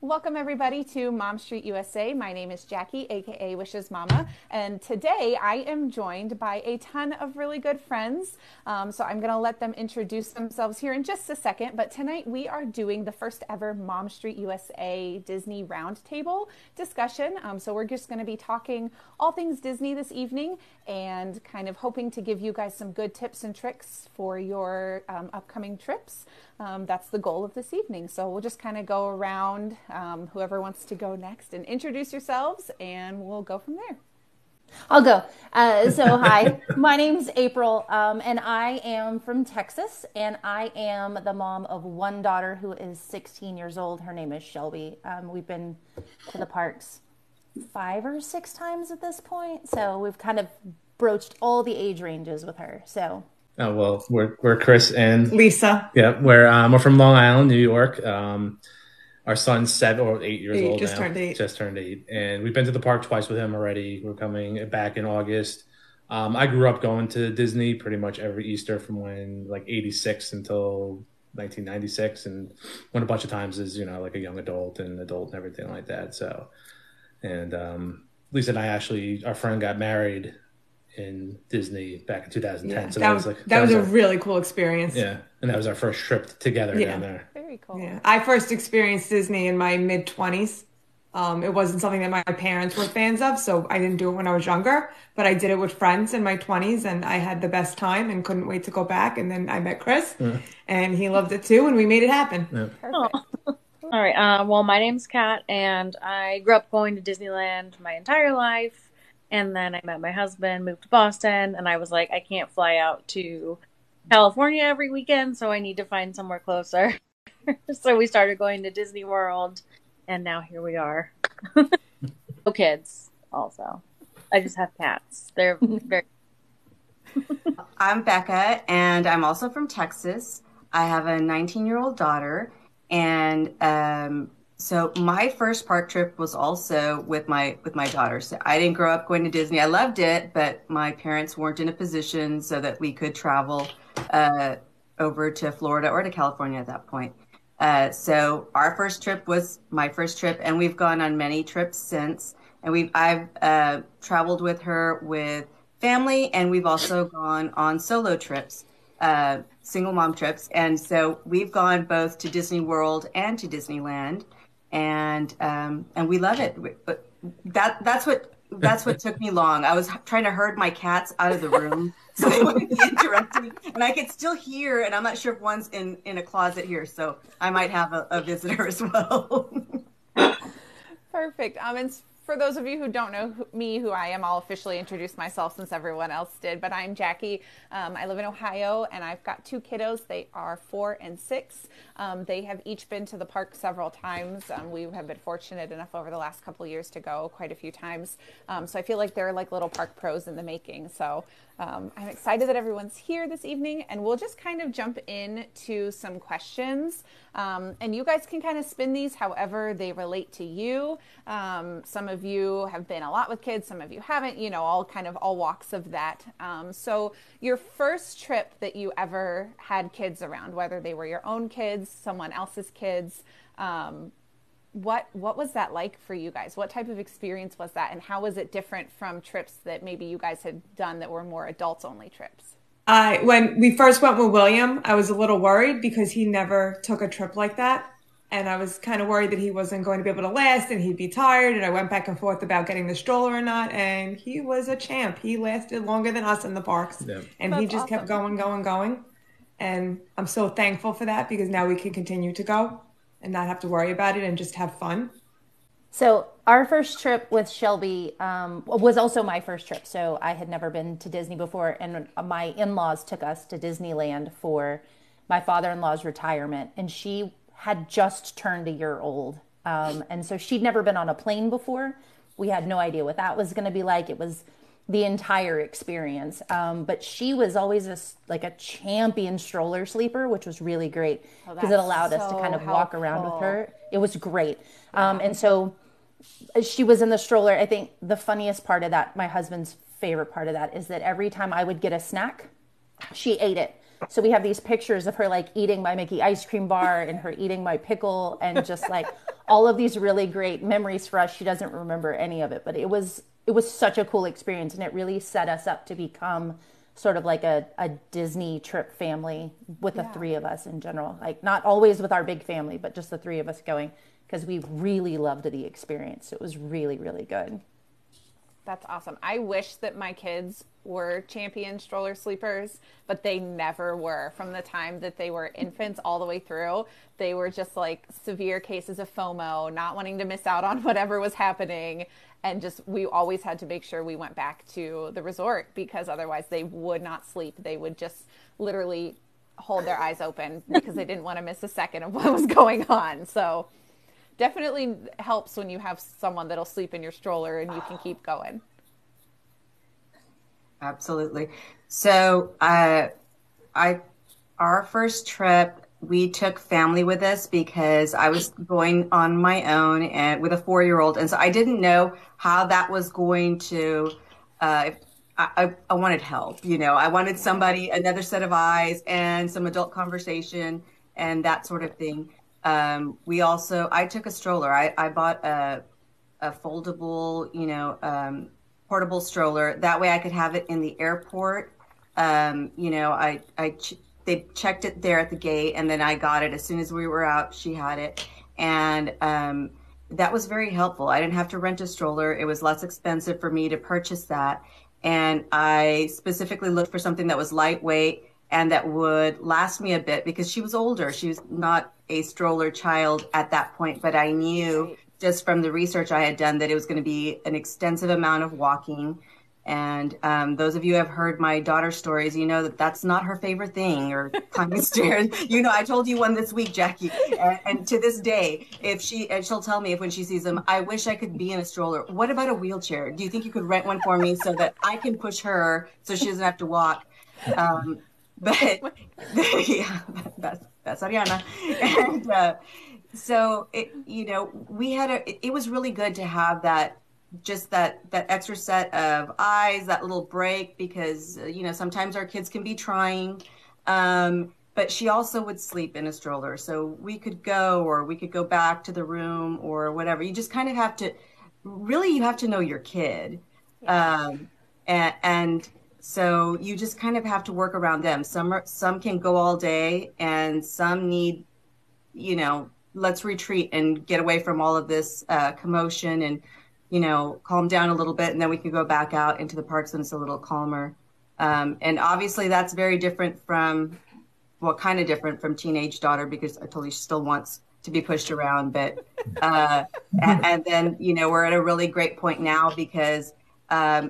Welcome everybody to Mom Street USA. My name is Jackie, aka Wishes Mama, and today I am joined by a ton of really good friends. So I'm going to let them introduce themselves here in just a second. But tonight we are doing the first ever Mom Street USA Disney Roundtable discussion. So we're just going to be talking all things Disney this evening and kind of hoping to give you guys some good tips and tricks for your upcoming trips. That's the goal of this evening. So we'll just kind of go around, whoever wants to go next, and introduce yourselves, and we'll go from there. I'll go. Hi, my name's April, and I am from Texas, and I am the mom of one daughter who is 16 years old. Her name is Shelby. We've been to the parks 5 or 6 times at this point, so we've kind of broached all the age ranges with her. So. Oh well, we're Chris and Lisa. Yeah, we're from Long Island, New York. Our son's 7 or 8 years old just now. Turned 8. Just turned 8, and we've been to the park twice with him already. We're coming back in August. I grew up going to Disney pretty much every Easter from when like '86 until 1996, and went a bunch of times as like a young adult and everything like that. So, and Lisa and I actually, our friend got married in Disney back in 2010. Yeah, so that was a really cool experience. Yeah, and that was our first trip together down there. Very cool. Yeah, I first experienced Disney in my mid-20s. It wasn't something that my parents were fans of, so I didn't do it when I was younger, but I did it with friends in my 20s, and I had the best time and couldn't wait to go back. And then I met Chris, and he loved it too, and we made it happen. Yeah. Perfect. All right. Well, my name's Kat, and I grew up going to Disneyland my entire life. And then I met my husband, moved to Boston, and I was like, I can't fly out to California every weekend, so I need to find somewhere closer. So we started going to Disney World, and now here we are. No kids, also. I just have cats. They're very... I'm Becca, and I'm also from Texas. I have a 19-year-old daughter, and so my first park trip was also with my daughter. So I didn't grow up going to Disney. I loved it, but my parents weren't in a position so that we could travel over to Florida or to California at that point. So our first trip was my first trip, and we've gone on many trips since. And I've traveled with her with family, and we've also gone on solo trips, single mom trips. And so we've gone both to Disney World and to Disneyland. And we love it. But that's what took me long. I was trying to herd my cats out of the room so they wouldn't be interrupting, and I could still hear. And I'm not sure if one's in a closet here, so I might have a visitor as well. Perfect. And for those of you who don't know who I am, I'll officially introduce myself since everyone else did. But I'm Jackie. I live in Ohio, and I've got 2 kiddos. They are 4 and 6. They have each been to the park several times. We have been fortunate enough over the last couple of years to go quite a few times. So I feel like they're like little park pros in the making. So I'm excited that everyone's here this evening, and we'll just kind of jump into some questions. And you guys can kind of spin these however they relate to you. Some of you have been a lot with kids, some of you haven't, all walks of that. So your first trip that you ever had kids around, whether they were your own kids, someone else's kids, what was that like for you guys? What type of experience was that, and how was it different from trips that maybe you guys had done that were more adults only trips? When we first went with William, I was a little worried because he never took a trip like that. And I was kind of worried that he wasn't going to be able to last and he'd be tired. And I went back and forth about getting the stroller or not. And he was a champ. He lasted longer than us in the parks. Yeah. And he just kept going. And I'm so thankful for that, because now we can continue to go and not have to worry about it and just have fun. So our first trip with Shelby was also my first trip. So I had never been to Disney before, and my in-laws took us to Disneyland for my father-in-law's retirement, and she had just turned a year old. And so she'd never been on a plane before. We had no idea what that was going to be like. It was the entire experience. But she was always a champion stroller sleeper, which was really great because it allowed us to kind of walk around with her. It was great. And so she was in the stroller. I think the funniest part of that, my husband's favorite part of that, is that every time I would get a snack, she ate it. So we have these pictures of her like eating my Mickey ice cream bar and her eating my pickle and just like all of these really great memories for us. She doesn't remember any of it, but it was such a cool experience, and it really set us up to become sort of like a Disney trip family with the three of us in general. Like not always with our big family, but just the three of us going, because we really loved the experience. It was really, really good. That's awesome. I wish that my kids were champion stroller sleepers, but they never were. From the time that they were infants all the way through, they were just like severe cases of FOMO, not wanting to miss out on whatever was happening. And just, we always had to make sure we went back to the resort, because otherwise they would not sleep. They would just literally hold their eyes open because they didn't want to miss a second of what was going on. So definitely helps when you have someone that'll sleep in your stroller and you can keep going. Absolutely. So, our first trip, we took family with us because I was going on my own and with a 4-year-old. And so I didn't know how that was going to, I wanted help, I wanted somebody, another set of eyes and some adult conversation and that sort of thing. I took a stroller. I bought a foldable, portable stroller. That way I could have it in the airport. They checked it there at the gate, and then I got it as soon as we were out. She had it, and that was very helpful. I didn't have to rent a stroller. It was less expensive for me to purchase that, and I specifically looked for something that was lightweight and that would last me a bit because she was older. She was not a stroller child at that point, but I knew just from the research I had done that it was going to be an extensive amount of walking. And those of you who have heard my daughter's stories, you know that that's not her favorite thing, or climbing stairs. I told you one this week, Jackie. And to this day, she'll tell me when she sees them, I wish I could be in a stroller. What about a wheelchair? Do you think you could rent one for me so that I can push her so she doesn't have to walk? But yeah, that's Ariana. And so it was really good to have that. Just that extra set of eyes, that little break, because sometimes our kids can be trying, but she also would sleep in a stroller, so we could go back to the room or whatever. You just kind of have to know your kid, and so you just kind of have to work around them. Some can go all day, and some need, let's retreat and get away from all of this commotion and calm down a little bit, and then we can go back out into the parks when it's a little calmer. And obviously that's very different from teenage daughter, because I told you she still wants to be pushed around. But and then we're at a really great point now because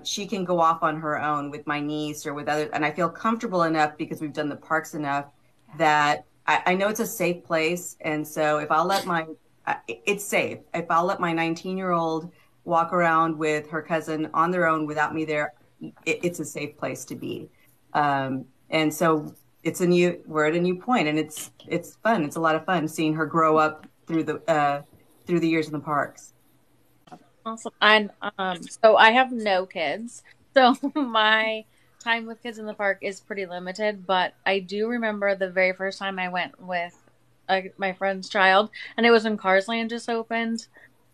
she can go off on her own with my niece or with others, and I feel comfortable enough because we've done the parks enough that I know it's a safe place. And so it's safe if I'll let my 19-year-old walk around with her cousin on their own without me there, it's a safe place to be. And so we're at a new point, and it's fun. It's a lot of fun seeing her grow up through the years in the parks. Awesome. And so I have no kids, so my time with kids in the park is pretty limited, but I do remember the very first time I went with my friend's child, and it was when Cars Land just opened.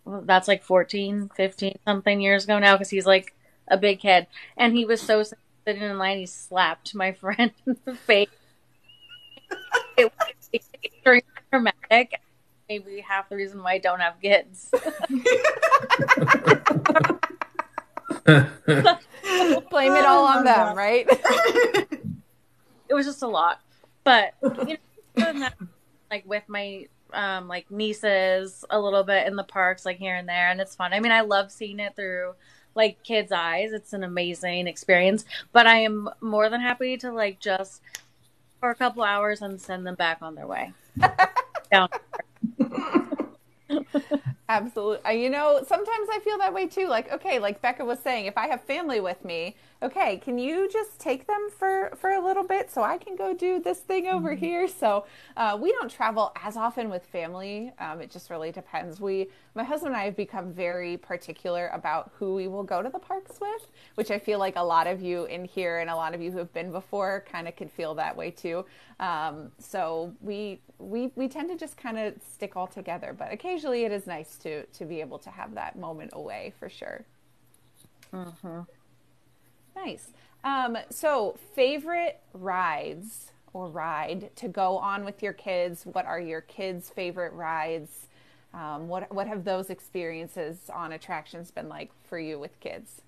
Well, that's like 14, 15 something years ago now, because he's like a big kid, and he was so sitting in line, he slapped my friend in the face. It was extremely dramatic. Maybe half the reason why I don't have kids. Blame it all on them, right? It was just a lot, but like with my like nieces a little bit in the parks, like here and there, and it's fun. I mean, I love seeing it through like kids' eyes. It's an amazing experience, but I am more than happy to like just for a couple hours and send them back on their way. Down. Absolutely. Sometimes I feel that way too. Like, okay, like Becca was saying, if I have family with me, okay, can you just take them for a little bit so I can go do this thing over here? So we don't travel as often with family. It just really depends. My husband and I have become very particular about who we will go to the parks with, which I feel like a lot of you in here and a lot of you who have been before kind of could feel that way too. So we tend to just kind of stick all together, but occasionally it is nice to be able to have that moment away for sure. Mm-hmm. Nice. So favorite rides or ride to go on with your kids? What are your kids' favorite rides? What have those experiences on attractions been like for you with kids?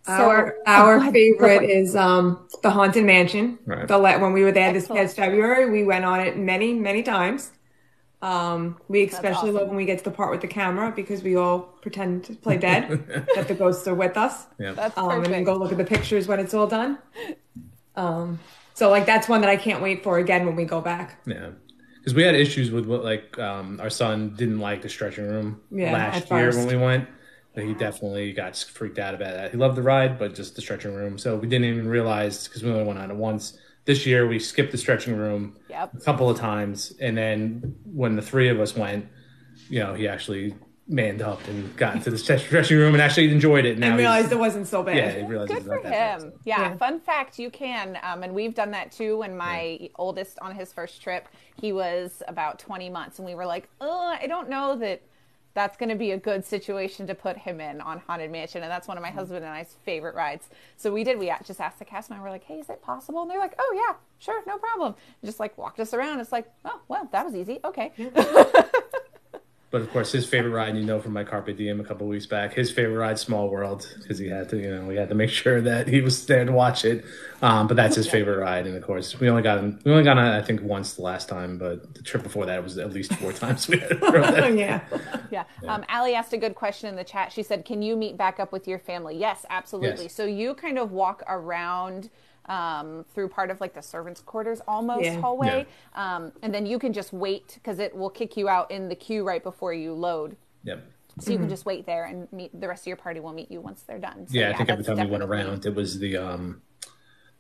Our favorite is the Haunted Mansion. Right. When we were there this Excellent. past February, we went on it many, many times. We especially awesome. love when we get to the part with the camera because we all pretend to play dead, that the ghosts are with us. Yeah. That's And perfect. then go look at the pictures when it's all done. So like that's one that I can't wait for again when we go back. Yeah. Because we had issues with our son didn't like the stretching room last year when we went. He definitely got freaked out about that. He loved the ride, but just the stretching room. So we didn't even realize because we only went on it once. This year we skipped the stretching room a couple of times, and then when the three of us went, he actually manned up and got into the stretching room and actually enjoyed it. And realized it wasn't so bad. Yeah, he realized Good it was for not that bad. him. Yeah, fun fact, you can, and we've done that too. When my oldest on his first trip, he was about 20 months, and we were like, I don't know that that's going to be a good situation to put him in on Haunted Mansion. And that's one of my husband and I's favorite rides. So we just asked the cast member, we're like, hey, is it possible? And they're like, oh yeah, sure, no problem. And just like walked us around. It's like, oh, well, that was easy. Okay. But of course, his favorite ride, from my Carpe Diem a couple of weeks back, his favorite ride, Small World, because he had to, we had to make sure that he was there to watch it. But that's his favorite ride, and of course, we only got on it, I think, once the last time, but the trip before that was at least 4 times we had to throw that. Yeah. Allie asked a good question in the chat. She said, "Can you meet back up with your family?" Yes, absolutely. Yes. So you kind of walk around through part of like the servants' quarters almost hallway. And then you can just wait because it will kick you out in the queue right before you load. Yep. So you can just wait there and the rest of your party will meet you once they're done. So, I think every time we went around, it was the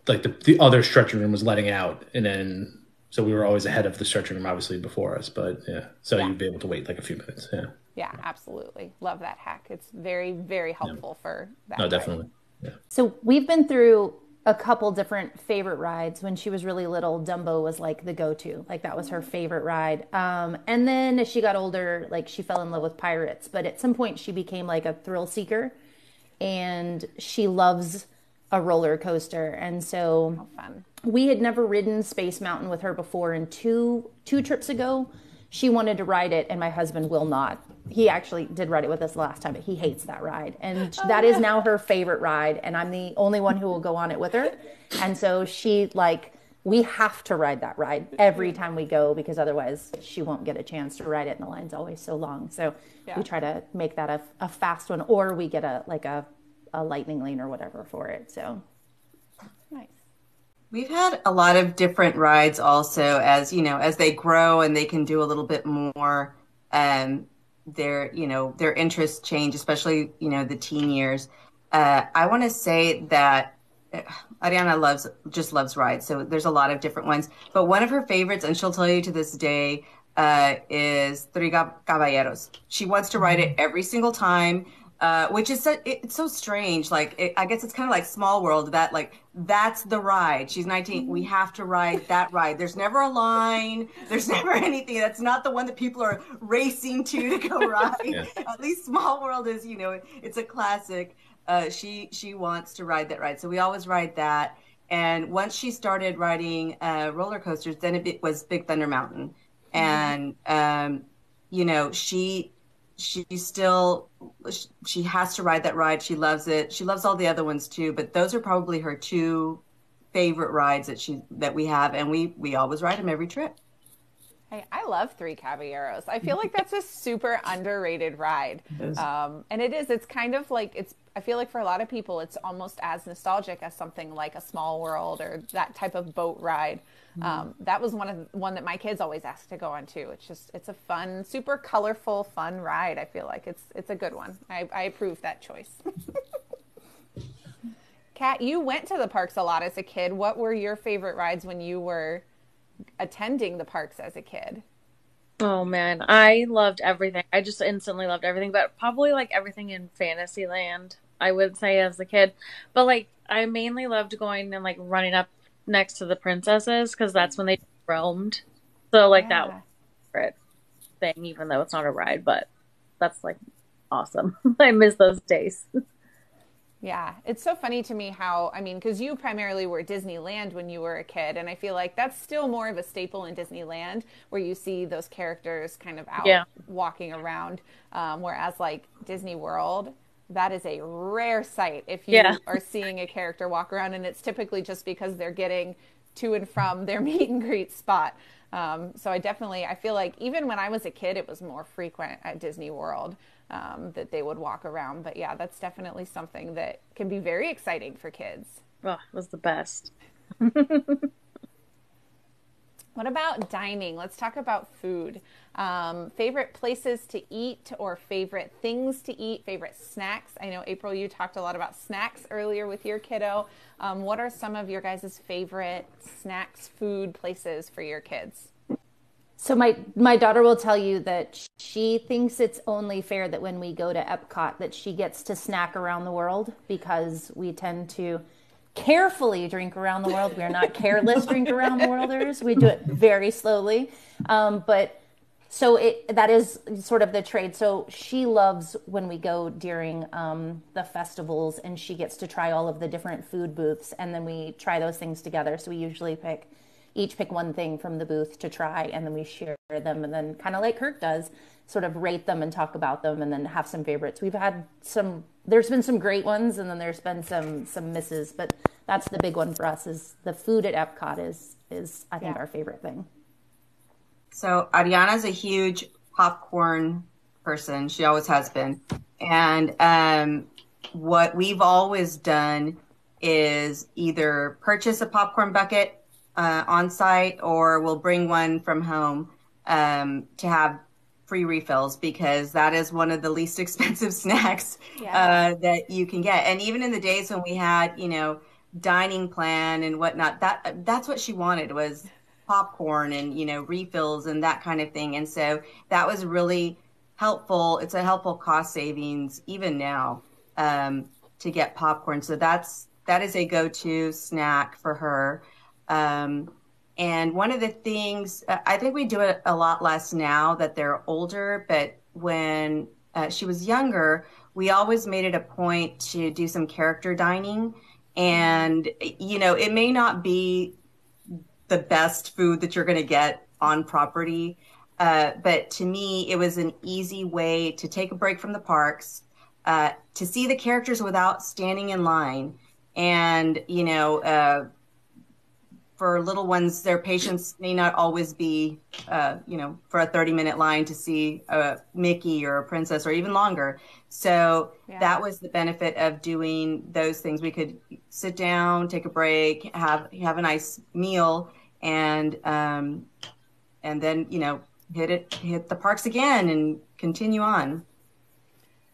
the other stretching room was letting out, and then so we were always ahead of the stretching room, obviously before us. But you'd be able to wait like a few minutes. Yeah. Yeah, absolutely. Love that hack. It's very, very helpful for that. No, definitely. Yeah. So we've been through a couple different favorite rides. When she was really little, Dumbo was like the go-to. Like that was her favorite ride. And then as she got older, like she fell in love with pirates. But at some point she became like a thrill seeker and she loves a roller coaster. And so we had never ridden Space Mountain with her before. And two trips ago, she wanted to ride it and my husband will not. He actually did ride it with us last time, but he hates that ride. And that is now her favorite ride. And I'm the only one who will go on it with her. And so we have to ride that ride every time we go because otherwise she won't get a chance to ride it. And the line's always so long. So we try to make that a fast one, or we get a lightning lane or whatever for it. So nice. We've had a lot of different rides also as they grow and they can do a little bit more, their interests change, especially, the teen years. I want to say that Ariana loves rides. So there's a lot of different ones, but one of her favorites, and she'll tell you to this day, is Three Caballeros. She wants to ride it every single time. Which is it's so strange. Like I guess it's kind of like Small World that that's the ride. She's 19. We have to ride that ride. There's never a line. There's never anything. That's not the one that people are racing to go ride. Yeah. At least Small World is. It's a classic. She wants to ride that ride. So we always ride that. And once she started riding roller coasters, then it was Big Thunder Mountain, and she has to ride that ride. She loves it. She loves all the other ones too, but those are probably her 2 favorite rides that we have, and we always ride them every trip. Hey, I love Three Caballeros. I feel like that's a super underrated ride. And it's kind of like I feel like for a lot of people it's almost as nostalgic as something like a Small World or that type of boat ride. That was one that my kids always asked to go on too. It's a fun, super colorful, fun ride. I feel like it's a good one. I approve that choice. Kat, you went to the parks a lot as a kid. What were your favorite rides when you were attending the parks as a kid? Oh man, I loved everything. I just instantly loved everything, but probably like everything in Fantasyland, I would say as a kid. But like I mainly loved going and like running up next to the princesses because that's when they roamed. So like that was Yeah. my favorite thing, even though it's not a ride, but that's like awesome. I miss those days. Yeah, it's so funny to me how, I mean, because you primarily were Disneyland when you were a kid, and I feel like that's still more of a staple in Disneyland where you see those characters kind of out Yeah. walking around. Whereas, like Disney World, that is a rare sight if Yeah. you are seeing a character walk around, and it's typically just because they're getting to and from their meet and greet spot. So I feel like even when I was a kid, it was more frequent at Disney World that they would walk around. But yeah, that's definitely something that can be very exciting for kids. Oh, it was the best. What about dining? Let's talk about food. Favorite places to eat or favorite things to eat, favorite snacks. I know, April, you talked a lot about snacks earlier with your kiddo. What are some of your guys' favorite snacks, food places for your kids? So my daughter will tell you that she thinks it's only fair that when we go to Epcot that she gets to snack around the world because we tend to carefully drink around the world. We are not careless drink around the worlders. We do it very slowly. But so that is sort of the trade. So she loves when we go during the festivals and she gets to try all of the different food booths and then we try those things together. So we usually each pick one thing from the booth to try and then we share them and then kind of like Kirk does, sort of rate them and talk about them and then have some favorites. There's been some great ones and then there's been some misses, but that's the big one for us is the food at Epcot is I think Yeah. our favorite thing. So Ariana's a huge popcorn person. She always has been. And what we've always done is either purchase a popcorn bucket on site or we'll bring one from home to have free refills because that is one of the least expensive snacks Yeah. that you can get. And even in the days when we had, dining plan and whatnot, that's what she wanted was popcorn and, refills and that kind of thing. And so that was really helpful. It's a helpful cost savings even now to get popcorn. So that is a go-to snack for her. And one of the things, I think we do it a lot less now that they're older, but when she was younger, we always made it a point to do some character dining. And, it may not be the best food that you're going to get on property. But to me, it was an easy way to take a break from the parks, to see the characters without standing in line. And, for little ones, their patience may not always be, for a 30-minute line to see a Mickey or a princess or even longer. So that was the benefit of doing those things. We could sit down, take a break, have a nice meal, and then, hit the parks again and continue on.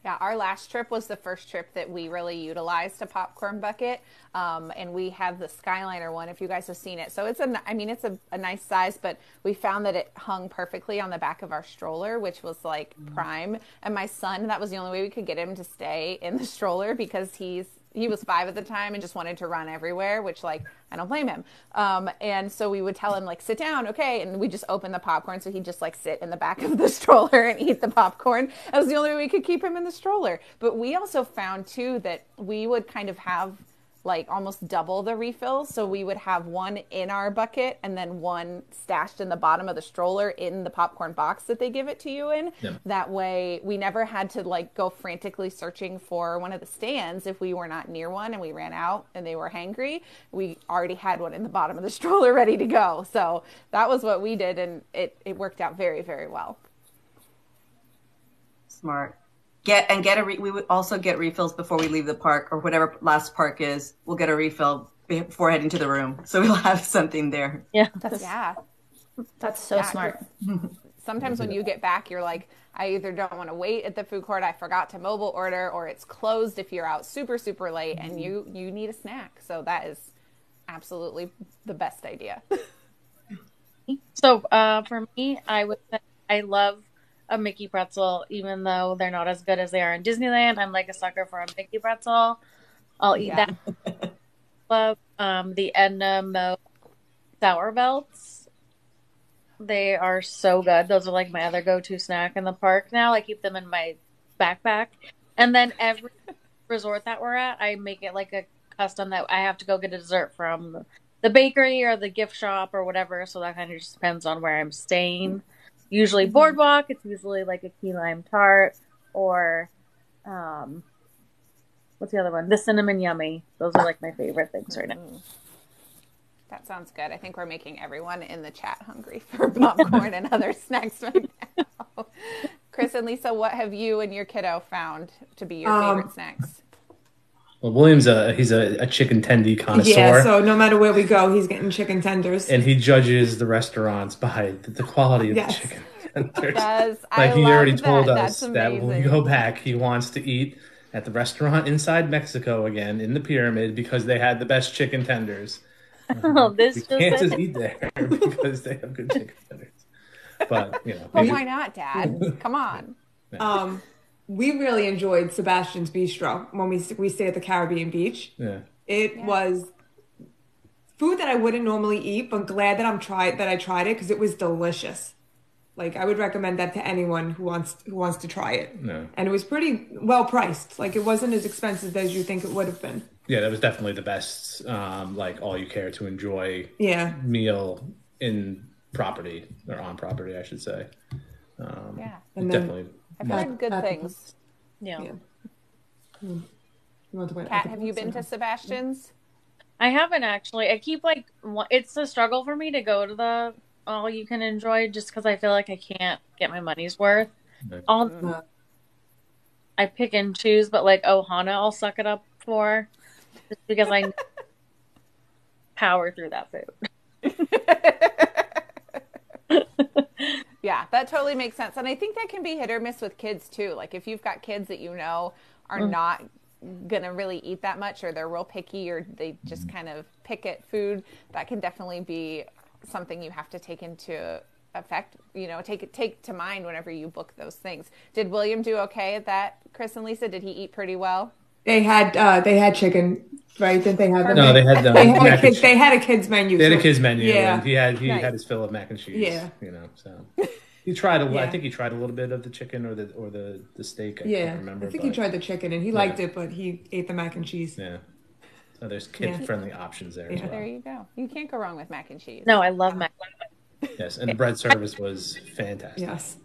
Yeah, our last trip was the first trip that we really utilized a popcorn bucket, and we have the Skyliner one. If you guys have seen it, so it's a nice size, but we found that it hung perfectly on the back of our stroller, which was like prime. And my son, that was the only way we could get him to stay in the stroller because he was 5 at the time and just wanted to run everywhere, which like I don't blame him. And so we would tell him like sit down, okay, and we just open the popcorn so he'd just like sit in the back of the stroller and eat the popcorn. That was the only way we could keep him in the stroller. But we also found too that we would kind of have like almost double the refills. So we would have one in our bucket and then one stashed in the bottom of the stroller in the popcorn box that they give it to you in. Yeah. That way we never had to like go frantically searching for one of the stands if we were not near one and we ran out and they were hangry. We already had one in the bottom of the stroller ready to go. So that was what we did and it worked out very, very well. Smart. We would also get refills before we leave the park or whatever last park is. We'll get a refill before heading to the room, so we'll have something there. Yeah. That's so smart. Sometimes when you get back, you're like, I either don't want to wait at the food court, I forgot to mobile order, or it's closed if you're out super, super late and you need a snack. So that is absolutely the best idea. So for me, I would say I love a Mickey pretzel, even though they're not as good as they are in Disneyland. I'm like a sucker for a Mickey pretzel. I'll eat that. Love the Edna Mo sour belts. They are so good. Those are like my other go-to snack in the park now. I keep them in my backpack. And then every resort that we're at, I make it like a custom that I have to go get a dessert from the bakery or the gift shop or whatever. So that kind of just depends on where I'm staying. Usually Boardwalk. It's usually like a key lime tart or what's the other one? The cinnamon yummy. Those are like my favorite things right now. That sounds good. I think we're making everyone in the chat hungry for popcorn and other snacks right now. Chris and Lisa, what have you and your kiddo found to be your favorite snacks? Well, William's he's a chicken tendy connoisseur. Yeah, so no matter where we go, he's getting chicken tenders. And he judges the restaurants by the quality of the chicken tenders. Yes, like he already told that. us that when we go back, he wants to eat at the restaurant inside Mexico again in the pyramid because they had the best chicken tenders. This we can't just eat there because they have good chicken tenders. But but why not, Dad? Come on. We really enjoyed Sebastian's Bistro when we stayed at the Caribbean Beach. Yeah, it was food that I wouldn't normally eat, but glad that I tried it because it was delicious. Like I would recommend that to anyone who wants to try it. No. And it was pretty well priced. Like it wasn't as expensive as you think it would have been. Yeah, that was definitely the best, like all you care to enjoy meal in property or on property, I should say. And definitely. I've heard good things. Yeah. Kat, have you been to Sebastian's? I haven't actually. I keep it's a struggle for me to go to the all you can enjoy just because I feel like I can't get my money's worth. I pick and choose, but like Ohana, I'll suck it up for. Just because I power through that food. Yeah, that totally makes sense. And I think that can be hit or miss with kids too. Like if you've got kids that are not going to really eat that much or they're real picky or they just kind of pick at food, that can definitely be something you have to take into effect, take to mind whenever you book those things. Did William do okay at that, Chris and Lisa? Did he eat pretty well? They had chicken, right? Didn't they have them? No, they had they had a kids menu. They had a kids menu, yeah. And he had his fill of mac and cheese. Yeah, so he tried I think he tried a little bit of the chicken or the steak. I can't remember. I think he tried the chicken and he liked it, but he ate the mac and cheese. Yeah. So there's kid-friendly options there as well. There you go. You can't go wrong with mac and cheese. No, I love mac. Yes, and the bread service was fantastic. Yes.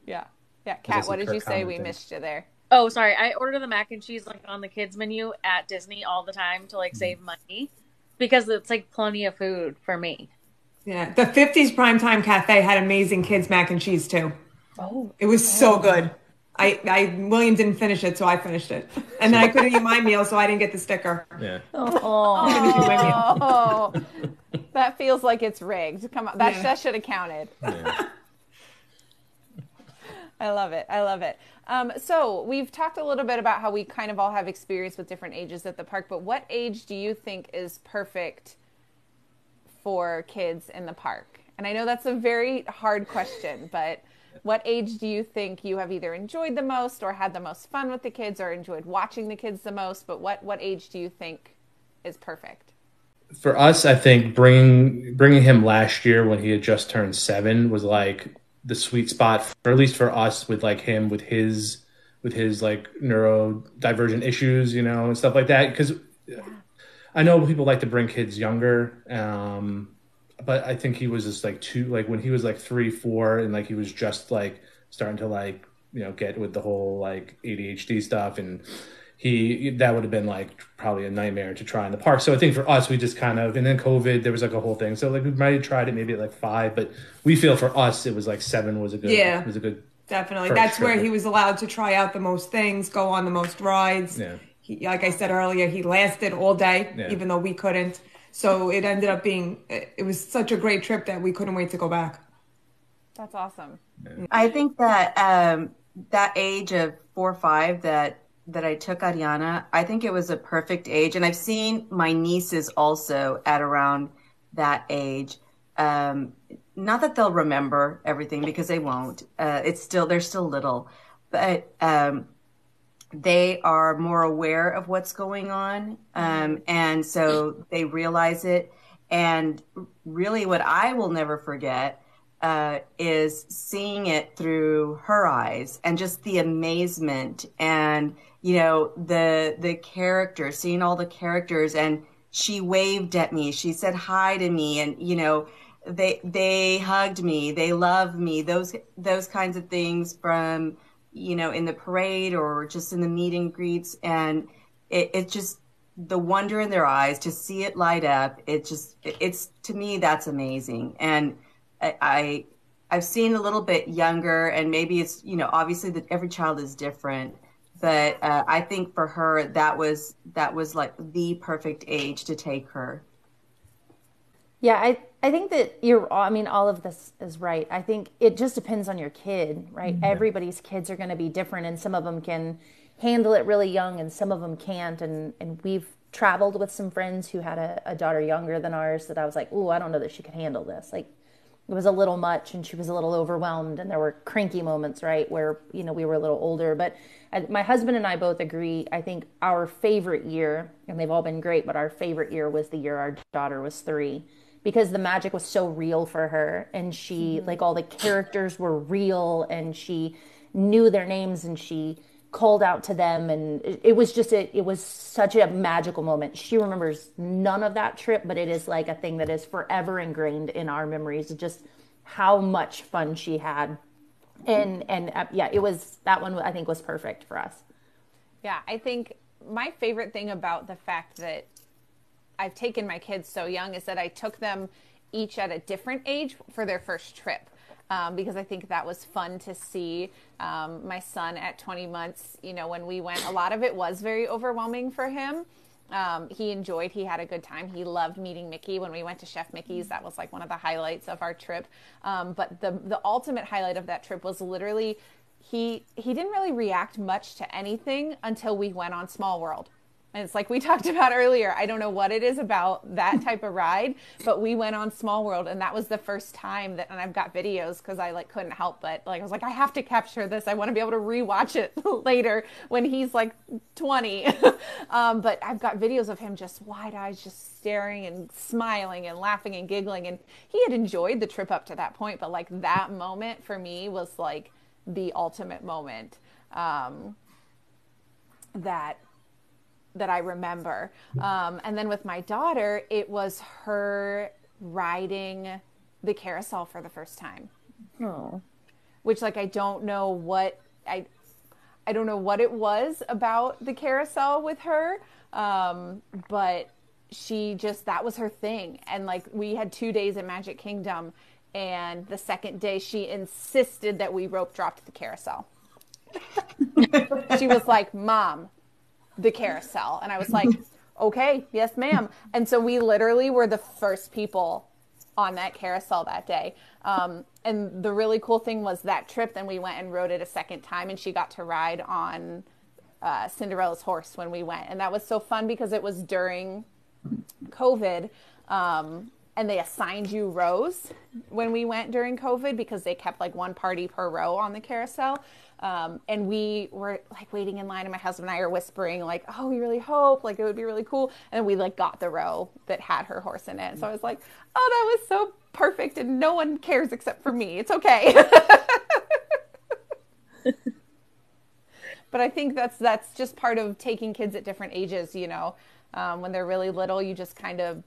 Yeah. Kat, what did you say? We missed you there. Oh, sorry. I order the mac and cheese on the kids menu at Disney all the time to save money because it's plenty of food for me. Yeah, the 50s Primetime Cafe had amazing kids mac and cheese too. Oh, it was so good. William didn't finish it, so I finished it, and then I couldn't eat my meal, so I didn't get the sticker. Yeah. Oh, that feels like it's rigged. Come on, that should have counted. Yeah. I love it. So we've talked a little bit about how we kind of all have experience with different ages at the park, but what age do you think is perfect for kids in the park? And I know that's a very hard question, but what age do you think you have either enjoyed the most or had the most fun with the kids or enjoyed watching the kids the most? But what age do you think is perfect? For us, I think bringing him last year when he had just turned 7 was the sweet spot, or at least for us, with him with his neurodivergent issues, and stuff like that. Because I know people like to bring kids younger, but I think he was just when he was 3, 4, and he was just starting to get with the whole ADHD stuff, and that would have been probably a nightmare to try in the park. So I think for us, we just kind of, and then COVID, there was a whole thing. So we might have tried it maybe at 5, but we feel for us it was 7 was a good was a good definitely. That's where he was allowed to try out the most things, go on the most rides. Yeah. like I said earlier, he lasted all day, Yeah. even though we couldn't. So it ended up being, it was such a great trip that we couldn't wait to go back. That's awesome. I think that that age of 4 or 5 that I took Ariana, I think it was a perfect age, and I've seen my nieces also at around that age. Um, Not that they'll remember everything because they won't. It's still they're still little, but they are more aware of what's going on, and so they realize it. And really, what I will never forget is seeing it through her eyes and just the amazement and the characters, seeing all the characters, and she waved at me, she said hi to me, and they hugged me, they loved me, those kinds of things from in the parade or just in the meet and greets, and it just the wonder in their eyes to see it light up, it's to me that's amazing. And I've seen a little bit younger, and maybe it's obviously that every child is different, but I think for her that was like the perfect age to take her. Yeah, I think that all of this is right. I think it just depends on your kid, right? Everybody's kids are going to be different, and some of them can handle it really young and some of them can't. And we've traveled with some friends who had a daughter younger than ours that I was like, oh, I don't know that she could handle this. Like, it was a little much and she was a little overwhelmed, and there were cranky moments, right, where we were a little older. But my husband and I both agree, I think our favorite year, and they've all been great, but our favorite year was the year our daughter was 3, because the magic was so real for her, and she like all the characters were real, and she knew their names and she called out to them, and it was just it was such a magical moment. She remembers none of that trip, but it is like a thing that is forever ingrained in our memories, just how much fun she had. And yeah, it was, that one I think was perfect for us. Yeah, I think my favorite thing about the fact that I've taken my kids so young is that I took them each at a different age for their first trip. Because I think that was fun to see. My son at 20 months, when we went, a lot of it was very overwhelming for him. He had a good time. He loved meeting Mickey. When we went to Chef Mickey's, that was like one of the highlights of our trip. But the ultimate highlight of that trip was literally, he didn't really react much to anything until we went on Small World. And it's like we talked about earlier, I don't know what it is about that type of ride, but we went on Small World, and that was the first time that, and I've got videos because I couldn't help but I was like, I have to capture this. I want to be able to rewatch it later when he's 20. But I've got videos of him just wide eyes, just staring and smiling and laughing and giggling. And he had enjoyed the trip up to that point, but that moment for me was the ultimate moment that I remember. And then with my daughter, it was her riding the carousel for the first time. Oh. Which I don't know what I don't know what it was about the carousel with her. But that was her thing. And we had 2 days at Magic Kingdom, and the second day she insisted that we rope dropped the carousel. She was like, Mom, the carousel. And I was like, okay, yes, ma'am. And so we literally were the first people on that carousel that day. And the really cool thing was that trip, then we went and rode it a second time, and she got to ride on Cinderella's horse when we went. And that was so fun because it was during COVID. And they assigned you rows when we went during COVID because they kept one party per row on the carousel. And we were waiting in line, and my husband and I are whispering oh, we really hope it would be really cool. And we got the row that had her horse in it. And so I was like, oh, that was so perfect, and no one cares except for me. It's okay. But I think that's just part of taking kids at different ages. When they're really little, you just kind of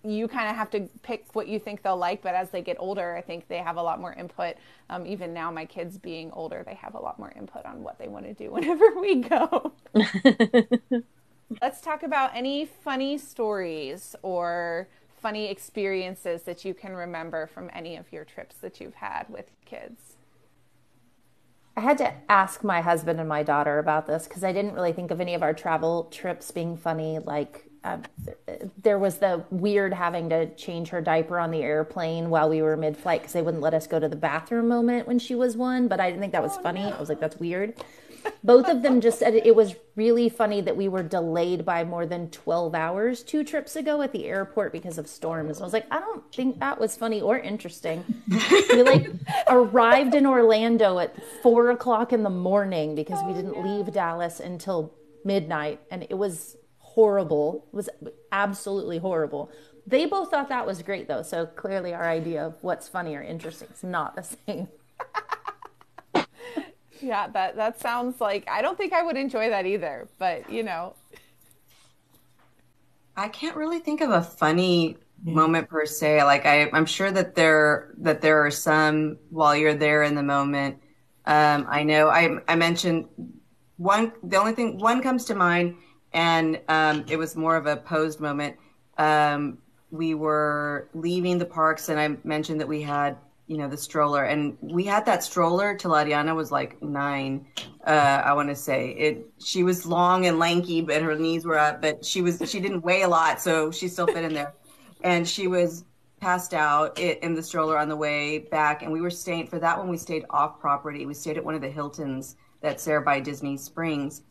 have to pick what you think they'll like, but as they get older, I think they have a lot more input. Even now, my kids being older, they have a lot more input on what they want to do whenever we go. Let's talk about any funny stories or funny experiences that you can remember from any of your trips that you've had with kids. I had to ask my husband and my daughter about this because I didn't really think of any of our travel trips being funny. Like there was the weird having to change her diaper on the airplane while we were mid-flight because they wouldn't let us go to the bathroom moment when she was one, but I didn't think that was funny. I was like, that's weird. Both of them just said it was really funny that we were delayed by more than 12 hours 2 trips ago at the airport because of storms. I was like, I don't think that was funny or interesting. We like arrived in Orlando at 4 o'clock in the morning because we didn't leave Dallas until midnight, and it was horrible. It was absolutely horrible. They both thought that was great though, so clearly our idea of what's funny or interesting is not the same. Yeah, that sounds like, I don't think I would enjoy that either, but you know. I can't really think of a funny moment per se. Like I'm sure that there are some while you're there in the moment. I know I mentioned one. The only thing one comes to mind, and it was more of a posed moment. We were leaving the parks, and I mentioned that we had, the stroller, and we had that stroller till Ariana was like 9. I want to say she was long and lanky, but her knees were up, but she didn't weigh a lot, so she still fit in there. And she was passed out in the stroller on the way back. And we were staying for that one. We stayed off property. We stayed at one of the Hiltons that's there by Disney Springs.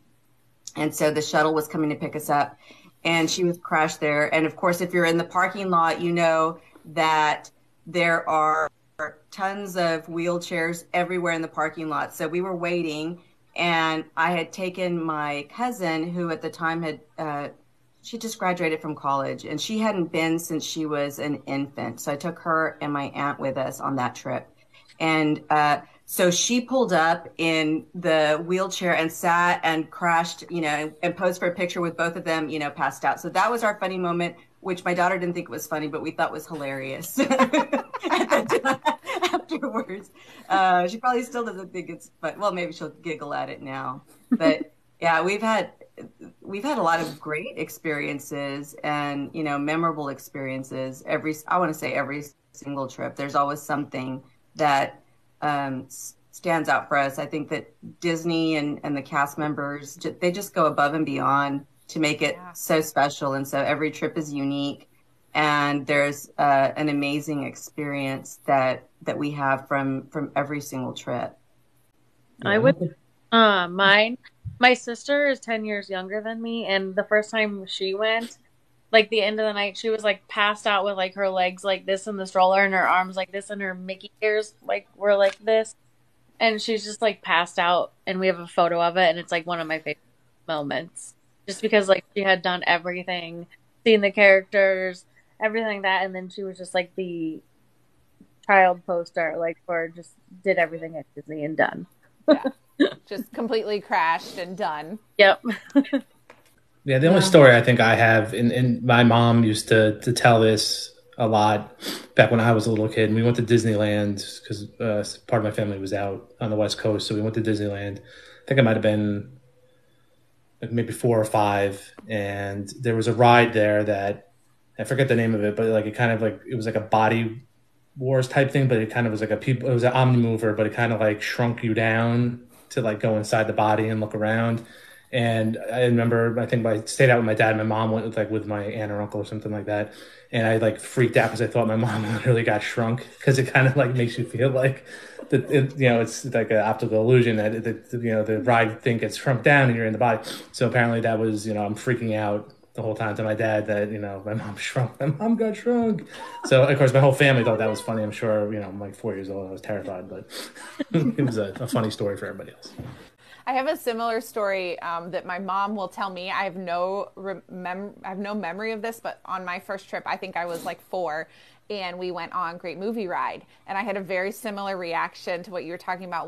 And so the shuttle was coming to pick us up, and she was crashed there. And of course, if you're in the parking lot, you know that there are tons of wheelchairs everywhere in the parking lot. So we were waiting, and I had taken my cousin, who at the time she just graduated from college, and she hadn't been since she was an infant. So I took her and my aunt with us on that trip. And so she pulled up in the wheelchair and sat and crashed, and posed for a picture with both of them, passed out. So that was our funny moment, which my daughter didn't think was funny, but we thought was hilarious afterwards. She probably still doesn't think it's fun. Well, maybe she'll giggle at it now. But yeah, we've had a lot of great experiences and, memorable experiences. I want to say every single trip, there's always something that stands out for us. I think that Disney and the cast members, they just go above and beyond to make it so special. And so every trip is unique, and there's an amazing experience that we have from every single trip. I would, my sister is 10 years younger than me, and the first time she went, like the end of the night, she was like passed out with like her legs like this in the stroller and her arms like this, and her Mickey ears like were like this, and she's just like passed out, and we have a photo of it, and it's like one of my favorite moments, just because like she had done everything, seen the characters, everything like that, and then she was just like the child poster, like for just did everything at Disney and done. Yeah. Just completely crashed and done. Yep. Yeah, the only story I think I have, and my mom used to tell this a lot back when I was a little kid. And we went to Disneyland because part of my family was out on the West Coast, so we went to Disneyland. I think I might have been like maybe 4 or 5, and there was a ride there that I forget the name of it, but like it was like a Body Wars type thing, but it kind of was like it was an Omnimover, but it kind of like shrunk you down to like go inside the body and look around. And I remember, I think I stayed out with my dad and my mom went with my aunt or uncle or something like that. And I like freaked out because I thought my mom literally got shrunk, because it kind of like makes you feel like that, it's like an optical illusion that, the ride thing gets shrunk down and you're in the body. So apparently that was, I'm freaking out the whole time to my dad that, my mom shrunk. My mom got shrunk. So of course my whole family thought that was funny. I'm sure, I'm like 4 years old. I was terrified, but it was a funny story for everybody else. I have a similar story that my mom will tell me. I have no memory of this, but on my first trip, I think I was like 4, and we went on Great Movie Ride, and I had a very similar reaction to what you were talking about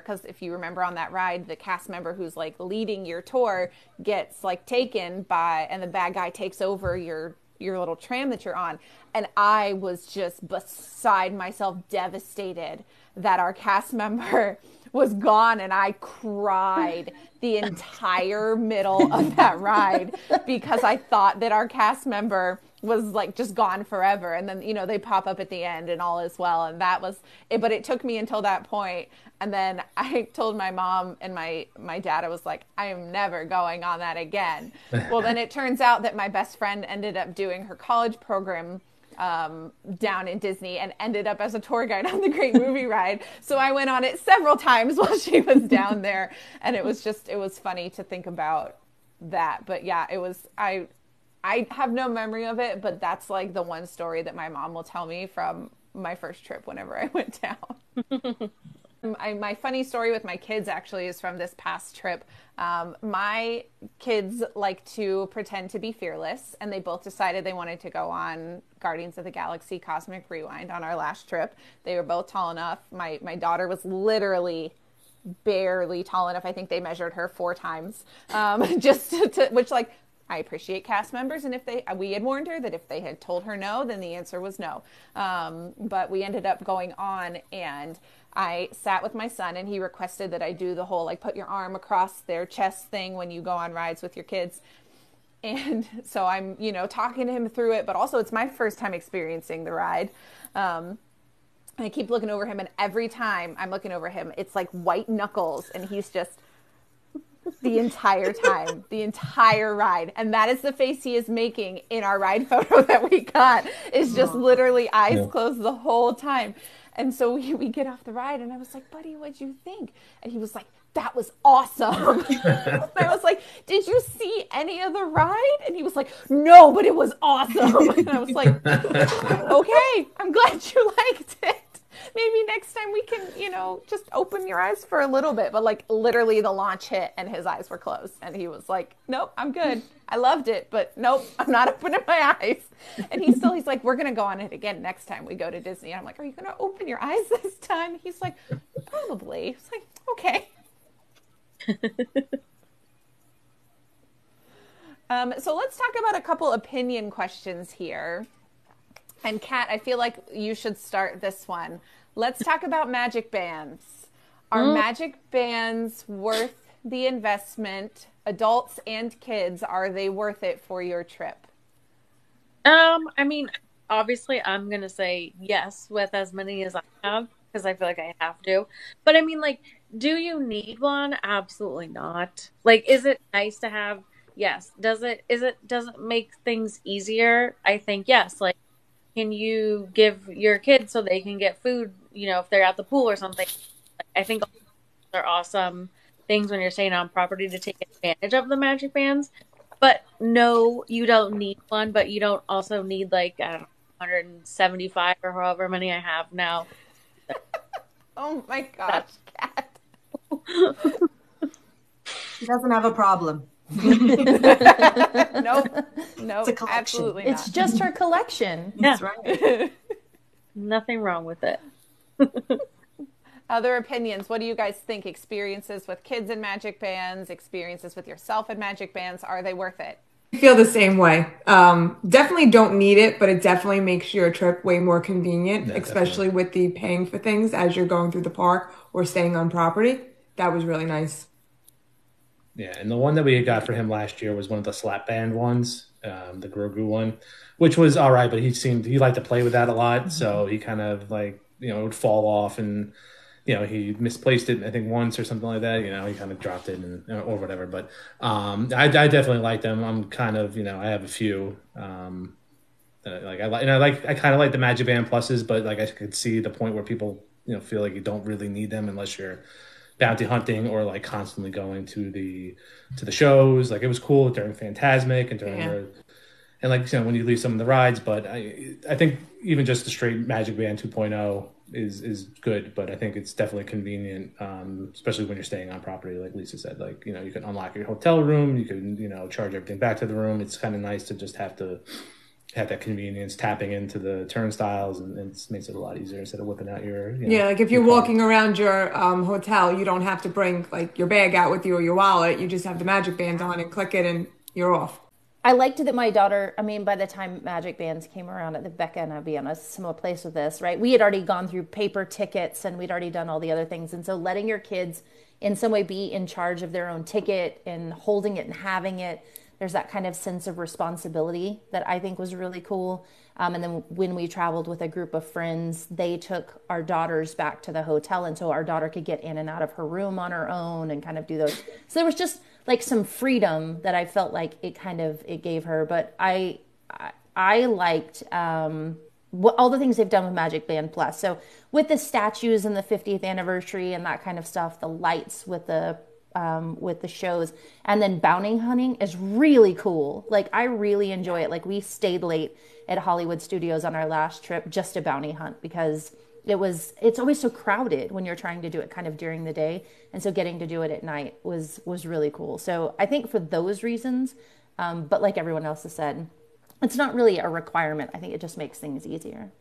because if you remember on that ride, the cast member who's like leading your tour gets like taken by, and the bad guy takes over your little tram that you're on, and I was just beside myself, devastated that our cast member was gone, and I cried the entire middle of that ride because I thought that our cast member was like just gone forever, and then they pop up at the end and all is well, and that was it. But it took me until that point, and then I told my mom and my dad, I was like, I am never going on that again. Well, then it turns out that my best friend ended up doing her college program down in Disney and ended up as a tour guide on the Great Movie Ride. So I went on it several times while she was down there, and it was funny to think about that. But yeah, I have no memory of it, but that's like the one story that my mom will tell me from my first trip whenever I went down. My funny story with my kids actually is from this past trip. My kids like to pretend to be fearless, and they both decided they wanted to go on Guardians of the Galaxy Cosmic Rewind on our last trip. They were both tall enough. My daughter was literally barely tall enough. I think they measured her 4 times, just to which, like, I appreciate cast members, and we had warned her that if they had told her no, then the answer was no. But we ended up going on, and I sat with my son, and he requested that I do the whole, like, put your arm across their chest thing when you go on rides with your kids. And so I'm, talking to him through it, but also it's my first time experiencing the ride. I keep looking over him, and every time I'm looking over him, it's like white knuckles, and he's just the entire time, the entire ride. And that is the face he is making in our ride photo that we got, is just literally eyes closed the whole time. And so we get off the ride, and I was like, buddy, what'd you think? And he was like, that was awesome. I was like, did you see any of the ride? And he was like, no, but it was awesome. And I was like, okay, I'm glad you liked it. Maybe next time we can, just open your eyes for a little bit. But like literally the launch hit and his eyes were closed. And he was like, nope, I'm good. I loved it, but nope, I'm not opening my eyes. And he's like, we're going to go on it again next time we go to Disney. And I'm like, are you going to open your eyes this time? He's like, probably. It's like, okay. So let's talk about a couple opinion questions here. And Kat, I feel like you should start this one. Let's talk about magic bands. Are magic bands worth the investment? Adults and kids, are they worth it for your trip? I mean, obviously I'm going to say yes with as many as I have, because I feel like I have to. But I mean, like, do you need one? Absolutely not. Like, is it nice to have? Yes. Does it make things easier? I think yes. Like, can you give your kids so they can get food, if they're at the pool or something? I think they're awesome things when you're staying on property to take advantage of the magic bands. But no, you don't need one, but you don't also need, like, I don't know, 175 or however many I have now. Oh my gosh, Kat. She doesn't have a problem. Nope, It's a collection. Absolutely not. It's just her collection. That's right. Nothing wrong with it. Other opinions, what do you guys think? Experiences with kids in magic bands, experiences with yourself in magic bands, are they worth it? I feel the same way. Definitely don't need it, but it definitely makes your trip way more convenient, especially with the paying for things as you're going through the park or staying on property. That was really nice. Yeah, and the one that we got for him last year was one of the slap band ones, the Grogu one, which was all right, but he liked to play with that a lot, so he kind of like, it would fall off, and he misplaced it, I think, once or something like that. He kind of dropped it or whatever. But I definitely like them. I'm kind of, I have a few that I kind of like the Magic Band Pluses, but like I could see the point where people feel like you don't really need them unless you're bounty hunting or like constantly going to the shows. Like, it was cool during Fantasmic and during and like, when you leave some of the rides, but I think even just the straight Magic Band 2.0 is good, but I think it's definitely convenient, especially when you're staying on property, like Lisa said. Like, you can unlock your hotel room, you can charge everything back to the room. It's kind of nice to just have that convenience, tapping into the turnstiles, and it makes it a lot easier instead of whipping out your like if you're walking around your hotel, you don't have to bring like your bag out with you or your wallet. You just have the magic band on and click it and you're off. I liked that my daughter, I mean, by the time Magic Bands came around, at the Becca and I'd be on a similar place with this, right? We had already gone through paper tickets and we'd already done all the other things. And so letting your kids in some way be in charge of their own ticket and holding it and having it, there's that kind of sense of responsibility that I think was really cool. And then when we traveled with a group of friends, they took our daughters back to the hotel. And so our daughter could get in and out of her room on her own and kind of do those. So there was just like some freedom that I felt like it gave her. But I liked all the things they've done with Magic Band Plus. So with the statues and the 50th anniversary and that kind of stuff, the lights with the shows, and then bounty hunting is really cool. Like I really enjoy it. Like we stayed late at Hollywood Studios on our last trip just to bounty hunt because it's always so crowded when you're trying to do it kind of during the day. And so getting to do it at night was really cool. So I think for those reasons, but like everyone else has said, it's not really a requirement. I think it just makes things easier.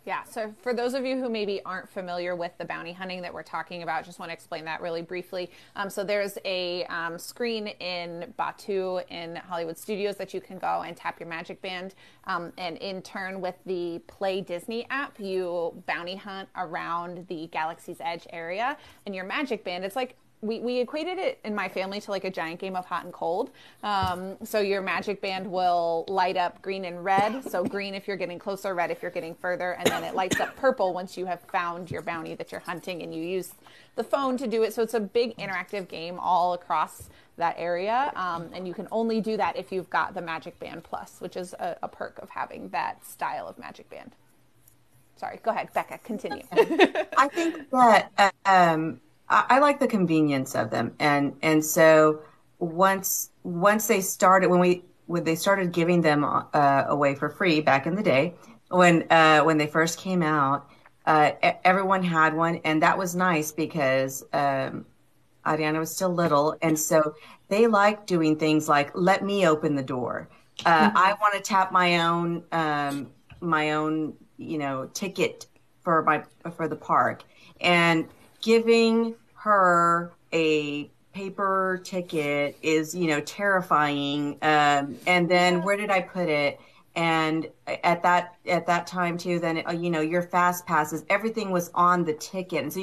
Yeah, so for those of you who maybe aren't familiar with the bounty hunting that we're talking about, just want to explain that really briefly. So there's a screen in Batu in Hollywood Studios that you can go and tap your Magic Band. And in turn with the Play Disney app, you bounty hunt around the Galaxy's Edge area. And your Magic Band, it's like, we equated it in my family to like a giant game of hot and cold. So your Magic Band will light up green and red. So green if you're getting closer, red if you're getting further, and then it lights up purple once you have found your bounty that you're hunting and you use the phone to do it. So it's a big interactive game all across that area. And you can only do that if you've got the Magic Band Plus, which is a perk of having that style of Magic Band. Sorry, go ahead, Becca, continue. I think that I like the convenience of them, and so once they started when they started giving them away for free back in the day when they first came out, everyone had one, and that was nice because Ariana was still little, and so they liked doing things like let me open the door. I want to tap my own ticket for the park, and giving her a paper ticket is, terrifying. And then where did I put it? And at that time too, then, your fast passes, everything was on the ticket. And so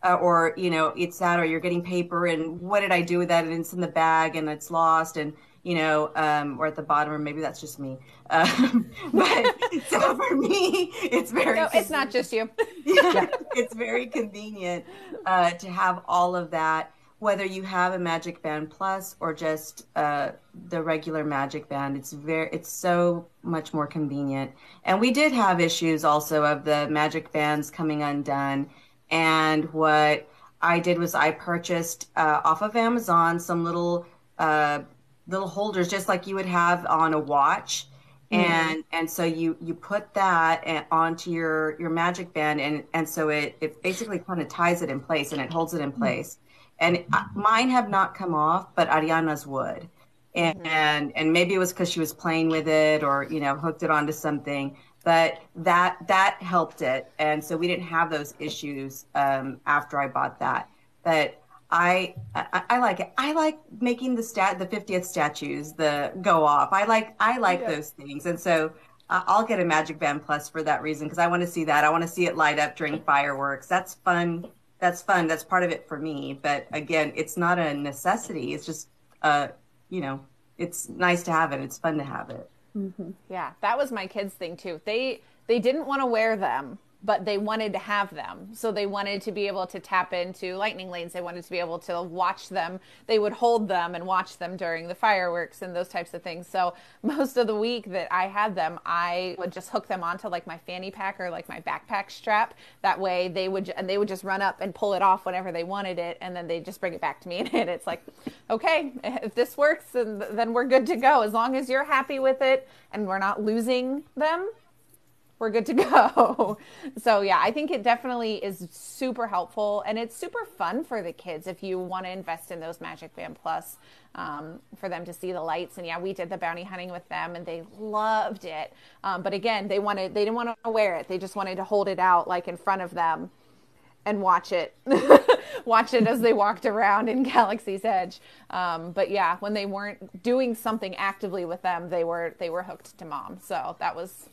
it's that, or you're getting paper and what did I do with that? And it's in the bag and it's lost. And, or at the bottom, or maybe that's just me. But so for me, it's very, no, it's not just you. Yeah, it's very convenient to have all of that, whether you have a Magic Band Plus or just the regular Magic Band. It's so much more convenient. And we did have issues also of the Magic Bands coming undone. And what I did was I purchased off of Amazon some little holders, just like you would have on a watch. And so you put that onto your Magic Band, and so it basically kind of ties it in place and it holds it in place. And mine have not come off, but Ariana's would. And maybe it was because she was playing with it or hooked it onto something, but that helped it. And so we didn't have those issues after I bought that. But I like it. I like making the 50th statues go off. I like those things, and so I'll get a Magic Band Plus for that reason because I want to see that. I want to see it light up during fireworks. That's fun. That's part of it for me. But again, it's not a necessity. It's just it's nice to have it. It's fun to have it. Mm-hmm. Yeah, that was my kids' thing too. They didn't want to wear them, but they wanted to have them. So they wanted to be able to tap into lightning lanes. They wanted to be able to watch them. They would hold them and watch them during the fireworks and those types of things. So most of the week that I had them, I would just hook them onto like my fanny pack or like my backpack strap. That way they would just run up and pull it off whenever they wanted it. And then they just bring it back to me. And it's like, okay, if this works, then we're good to go. As long as you're happy with it and we're not losing them, we're good to go. So yeah, I think it definitely is super helpful, and it's super fun for the kids if you want to invest in those Magic Band Plus for them to see the lights. And yeah, we did the bounty hunting with them and they loved it. But again, they didn't want to wear it. They just wanted to hold it out like in front of them and watch it watch it as they walked around in Galaxy's Edge. But yeah, when they weren't doing something actively with them, they were hooked to mom. So that was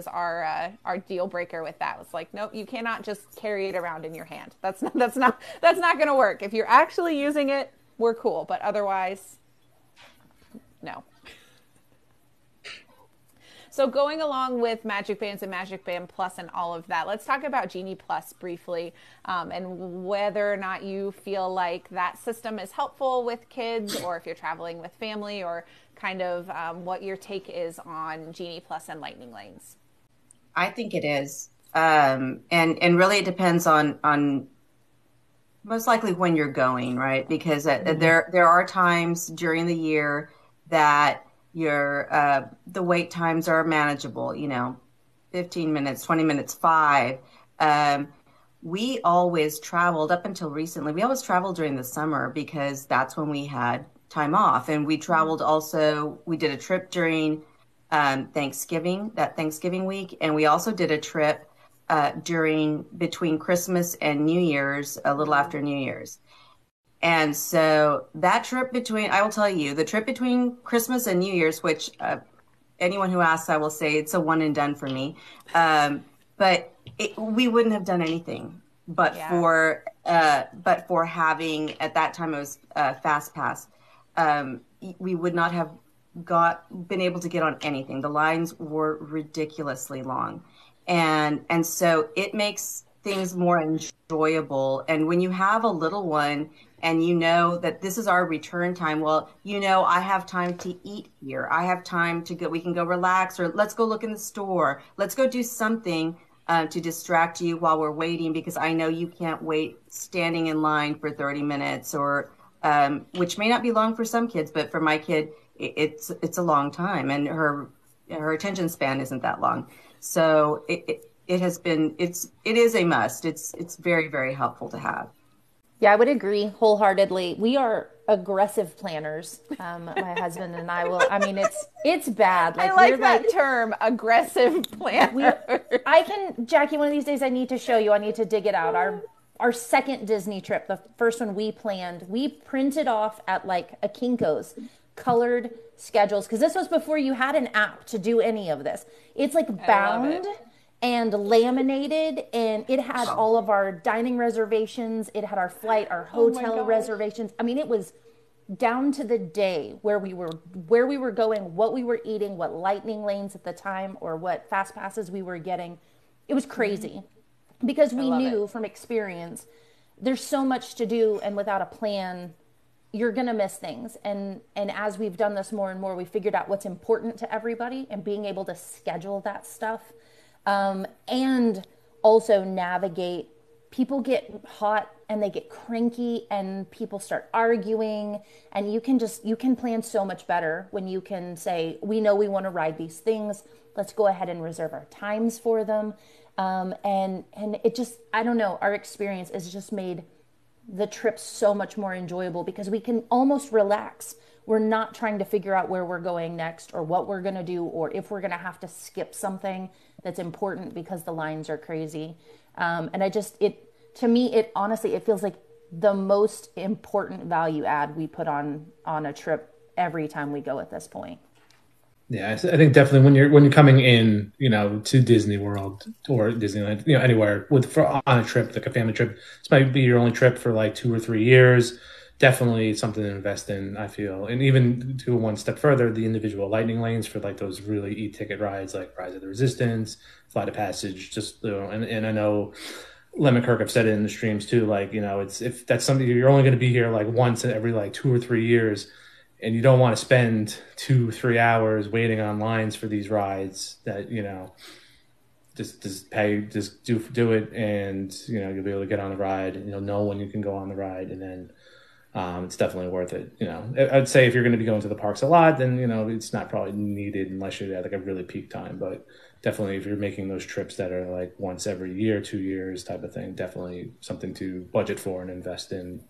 our deal breaker with that. It was like, nope, you cannot just carry it around in your hand. That's not going to work. If you're actually using it, we're cool, but otherwise, no. So going along with Magic Bands and Magic Band Plus and all of that, let's talk about Genie Plus briefly, and whether or not you feel like that system is helpful with kids, or if you're traveling with family, or kind of what your take is on Genie Plus and Lightning Lanes. I think it is, and really it depends on most likely when you're going, right? Because there are times during the year that the wait times are manageable, 15 minutes, 20 minutes, 5. We always traveled up until recently. We always traveled during the summer because that's when we had time off. And we traveled also, we did a trip during Thanksgiving week. And we also did a trip between Christmas and New Year's, a little after New Year's. And so that trip I will tell you, the trip between Christmas and New Year's, which anyone who asks, I will say it's a one and done for me. But we wouldn't have done anything but for having, at that time it was Fast Pass. We would not have been able to get on anything. The lines were ridiculously long. And so it makes things more enjoyable. And when you have a little one, and you know that this is our return time, well, I have time to eat here. I have time to go, we can go relax, or let's go look in the store. Let's go do something to distract you while we're waiting, because I know you can't wait standing in line for 30 minutes, or which may not be long for some kids, but for my kid, it's a long time, and her attention span isn't that long. So it is a must. It's very, very helpful to have. Yeah, I would agree wholeheartedly. We are aggressive planners. My husband and I will. I mean, it's bad. I like that term, aggressive planner. Jackie, one of these days I need to show you. I need to dig it out. Our second Disney trip, the first one we planned, we printed off at like a Kinko's colored schedules, because this was before you had an app to do any of this. It's like bound and laminated, and it had all of our dining reservations. It had our flight, our hotel reservations. I mean, it was down to the day where we were going, what we were eating, what lightning lanes at the time, or what fast passes we were getting. It was crazy, because we knew from experience there's so much to do, and without a plan, you're going to miss things. And as we've done this more and more, we figured out what's important to everybody, and being able to schedule that stuff. And also navigate. People get hot and they get cranky, and people start arguing, and you can plan so much better when you can say, we know we want to ride these things. Let's go ahead and reserve our times for them. And it just, I don't know, our experience has just made the trip so much more enjoyable, because we can almost relax. We're not trying to figure out where we're going next, or what we're going to do, or if we're going to have to skip something that's important because the lines are crazy. And to me, it honestly, it feels like the most important value add we put on a trip every time we go at this point. Yeah, I think definitely when you're coming in, to Disney World or Disneyland, anywhere on a trip, like a family trip, this might be your only trip for like 2 or 3 years. Definitely something to invest in, I feel. And even to one step further, the individual lightning lanes for like those really e-ticket rides, like Rise of the Resistance, Flight of Passage, and I know Lemon Kirk have said it in the streams too, like, if that's something you're only going to be here like once every like 2 or 3 years, and you don't want to spend 2-3 hours waiting on lines for these rides, that, just do it, and, you'll be able to get on the ride, and you'll know when you can go on the ride, and then it's definitely worth it. I'd say if you're going to be going to the parks a lot, then, it's not probably needed unless you're at like a really peak time. But definitely if you're making those trips that are like once every year, 2 years type of thing, definitely something to budget for and invest in,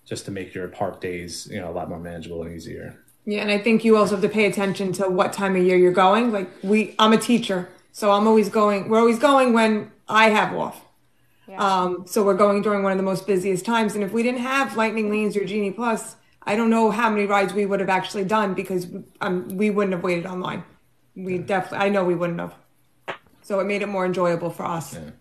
just to make your park days, a lot more manageable and easier. Yeah. And I think you also have to pay attention to what time of year you're going. Like I'm a teacher, so we're always going when I have off. So we're going during one of the most busiest times. And if we didn't have Lightning Lanes or Genie Plus, I don't know how many rides we would have actually done because we wouldn't have waited online. I know we wouldn't have. So it made it more enjoyable for us. Yeah.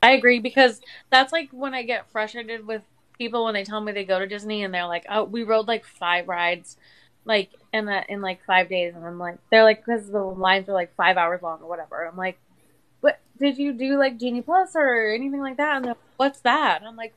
I agree, because that's like when I get frustrated with people when they tell me they go to Disney and they're like, "Oh, we rode like 5 rides, like in like 5 days," and I'm like, they're like, because the lines are like 5 hours long or whatever. And I'm like, "What did you do, like Genie Plus or anything like that?" And they're like, "What's that?" And I'm like,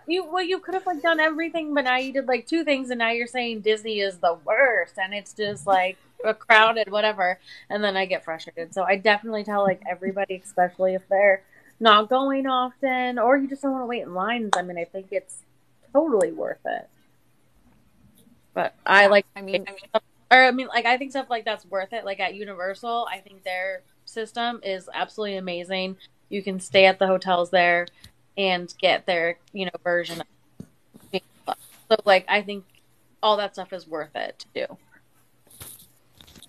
you could have like done everything, but now you did like 2 things, and now you're saying Disney is the worst, and it's just like a crowded whatever." And then I get frustrated. So I definitely tell like everybody, especially if they're not going often or you just don't want to wait in lines. I mean, I think it's totally worth it. But I like, I think stuff like that's worth it. Like at Universal, I think their system is absolutely amazing. You can stay at the hotels there and get their, version of Genie Plus. So like, I think all that stuff is worth it to do.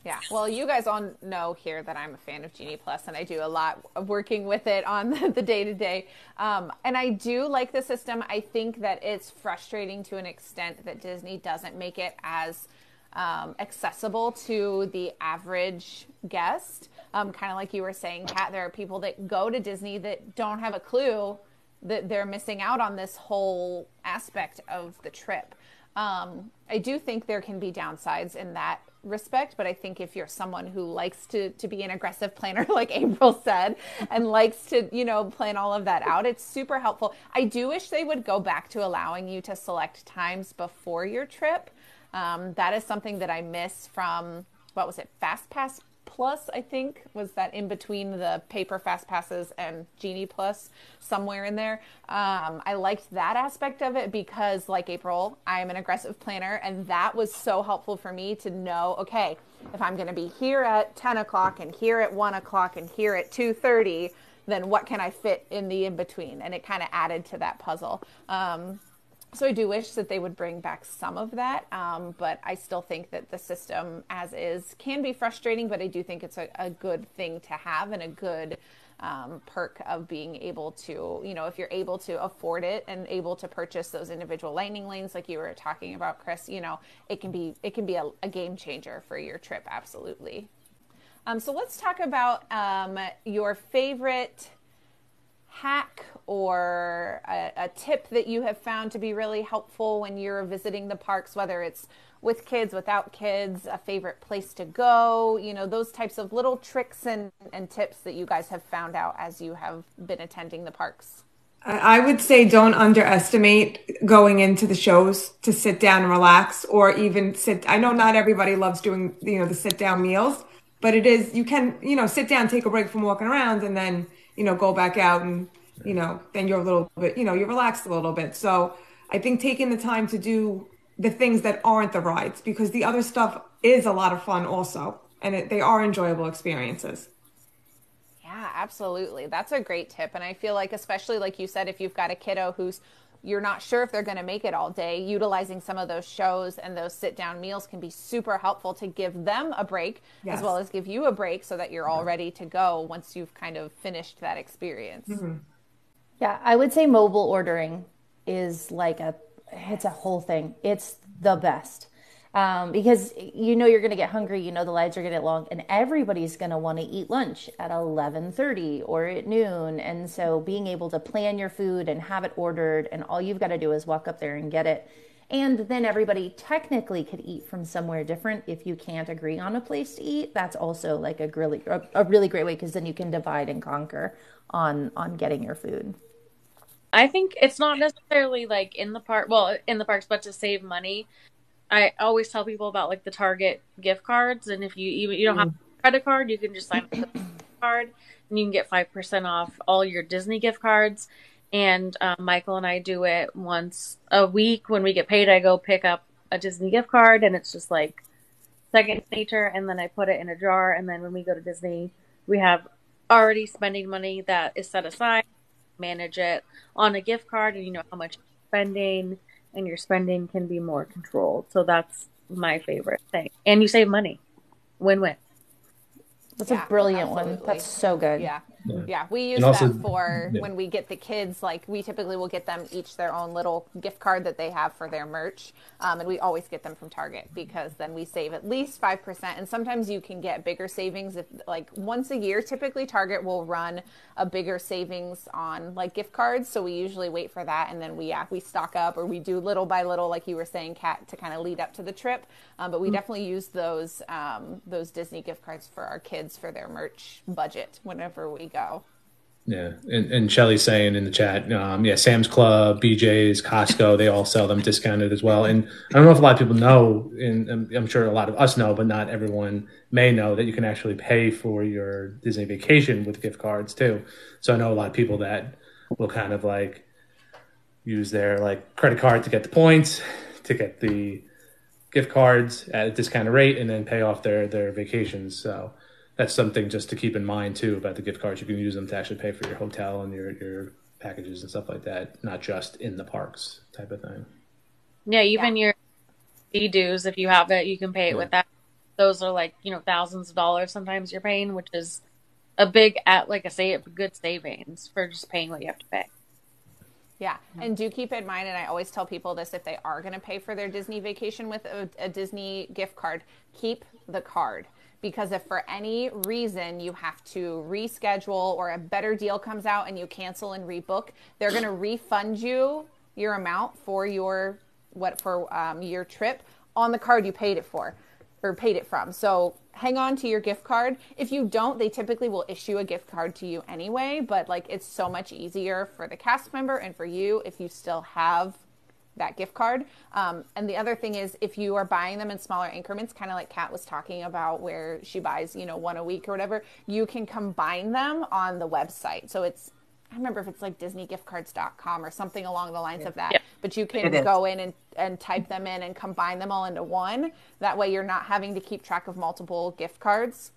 Yeah, well, you guys all know here that I'm a fan of Genie Plus, and I do a lot of working with it on the day-to-day. And I do like the system. I think that it's frustrating to an extent that Disney doesn't make it as accessible to the average guest. Kind of like you were saying, Kat, there are people that go to Disney that don't have a clue that they're missing out on this whole aspect of the trip. I do think there can be downsides in that respect, but I think if you're someone who likes to be an aggressive planner, like April said, and likes to, plan all of that out, it's super helpful. I do wish they would go back to allowing you to select times before your trip. That is something that I miss from, what was it, FastPass Plus, I think, was that in between the paper Fast Passes and Genie Plus, somewhere in there. I liked that aspect of it because, like April, I'm an aggressive planner, and that was so helpful for me to know, okay, if I'm going to be here at 10 o'clock and here at 1 o'clock and here at 2:30, then what can I fit in the in-between? And it kind of added to that puzzle. So I do wish that they would bring back some of that, but I still think that the system as is can be frustrating, but I do think it's a good thing to have and a good perk of being able to, if you're able to afford it and able to purchase those individual lightning lanes like you were talking about, Chris, it can be a game changer for your trip, absolutely. So let's talk about your favorite hack or a tip that you have found to be really helpful when you're visiting the parks, whether it's with kids, without kids, a favorite place to go, those types of little tricks and tips that you guys have found out as you have been attending the parks. I would say don't underestimate going into the shows to sit down and relax, or even I know not everybody loves doing, the sit down meals, but it is, you can, sit down, take a break from walking around, and then, go back out and, then you're a little bit, you're relaxed a little bit. So I think taking the time to do the things that aren't the rides, because the other stuff is a lot of fun also, and they are enjoyable experiences. Yeah, absolutely. That's a great tip. And I feel like, especially like you said, if you've got a kiddo you're not sure if they're going to make it all day, utilizing some of those shows and those sit down meals can be super helpful to give them a break, yes, as well as give you a break so that you're all ready to go once you've kind of finished that experience. Mm-hmm. Yeah, I would say mobile ordering is it's a whole thing. It's the best. Because you're going to get hungry, the lines are going to get long, and everybody's going to want to eat lunch at 11:30 or at noon. And so being able to plan your food and have it ordered, and all you've got to do is walk up there and get it. And then everybody technically could eat from somewhere different if you can't agree on a place to eat. That's also like a really great way, because then you can divide and conquer on getting your food. I think it's not necessarily like in the parks, but to save money. I always tell people about like the Target gift cards, and if you don't have a credit card, you can just sign up with a gift card, and you can get 5% off all your Disney gift cards. And Michael and I do it once a week. When we get paid, I go pick up a Disney gift card, and it's just like second nature. And then I put it in a jar, and then when we go to Disney, we have already spending money that is set aside, manage it on a gift card, and you know how much you're spending. And your spending can be more controlled. So that's my favorite thing. And you save money. Win-win. That's a brilliant one. That's so good. Yeah. Yeah, we use And also, that for yeah. when we get the kids, like we typically will get them each their own little gift card that they have for their merch. And we always get them from Target because then we save at least 5%. And sometimes you can get bigger savings if like once a year, typically Target will run a bigger savings on like gift cards. So we usually wait for that. And then we stock up, or we do little by little, like you were saying, Kat, to kind of lead up to the trip. But we definitely use those Disney gift cards for our kids for their merch budget whenever we go. Yeah, and Shelly's saying in the chat, Sam's Club, BJ's, Costco, they all sell them discounted as well. And I don't know if a lot of people know, and I'm sure a lot of us know, but not everyone may know that you can actually pay for your Disney vacation with gift cards too. So I know a lot of people that will kind of like use their like credit card to get the points, to get the gift cards at a discounted rate, and then pay off their vacations. So that's something just to keep in mind too about the gift cards. You can use them to actually pay for your hotel and your packages and stuff like that, not just in the parks type of thing. Yeah, even your fee dues, if you have it, you can pay it with that. Those are like, thousands of dollars sometimes you're paying, which is a big, good savings for just paying what you have to pay. Yeah, and do keep in mind, and I always tell people this, if they are going to pay for their Disney vacation with a Disney gift card, keep the card. Because if for any reason you have to reschedule or a better deal comes out and you cancel and rebook, they're going to refund you your amount for your trip on the card you paid it for or paid it from. So hang on to your gift card. If you don't, they typically will issue a gift card to you anyway, but like it's so much easier for the cast member and for you if you still have that gift card. And the other thing is, if you are buying them in smaller increments, kind of like Kat was talking about where she buys, one a week or whatever, you can combine them on the website. So it's, I remember if it's like disneygiftcards.com or something along the lines of that, but you can go in and type them in and combine them all into one. That way you're not having to keep track of multiple gift cards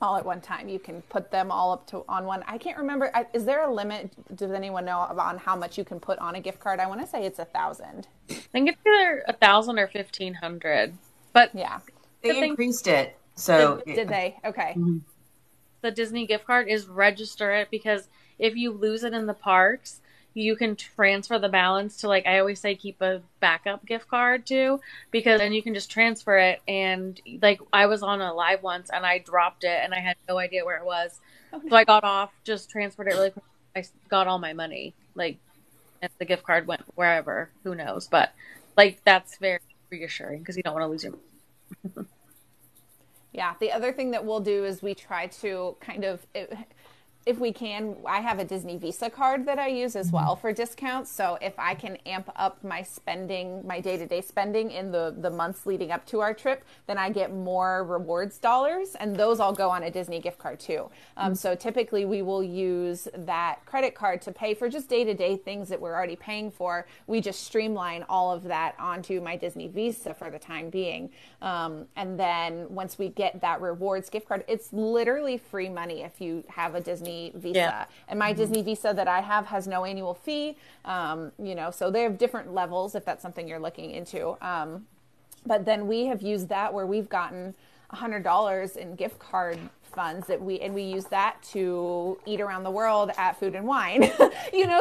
all at one time. You can put them all up on one. I can't remember. Is there a limit? Does anyone know on how much you can put on a gift card? I want to say it's 1,000. I think it's either 1,000 or 1,500. But yeah, they increased it. So did they? Okay. The Disney gift card is register it, because if you lose it in the parks, you can transfer the balance to, like, I always say, keep a backup gift card too, because then you can just transfer it. And like, I was on a live once and I dropped it and I had no idea where it was. So I got off, just transferred it really quick. I got all my money, like, and the gift card went wherever, who knows, but like, that's very reassuring because you don't want to lose your money. Yeah. The other thing that we'll do is we try to kind of, if we can, I have a Disney Visa card that I use as well for discounts. So if I can amp up my spending, my day-to-day spending in the months leading up to our trip, then I get more rewards dollars, and those all go on a Disney gift card too. So typically we will use that credit card to pay for just day-to-day things that we're already paying for. We just streamline all of that onto my Disney Visa for the time being. And then once we get that rewards gift card, it's literally free money if you have a Disney Visa. And my Disney Visa that I have has no annual fee. So they have different levels if that's something you're looking into. But then we have used that where we've gotten $100 in gift card funds that we use that to eat around the world at Food and Wine.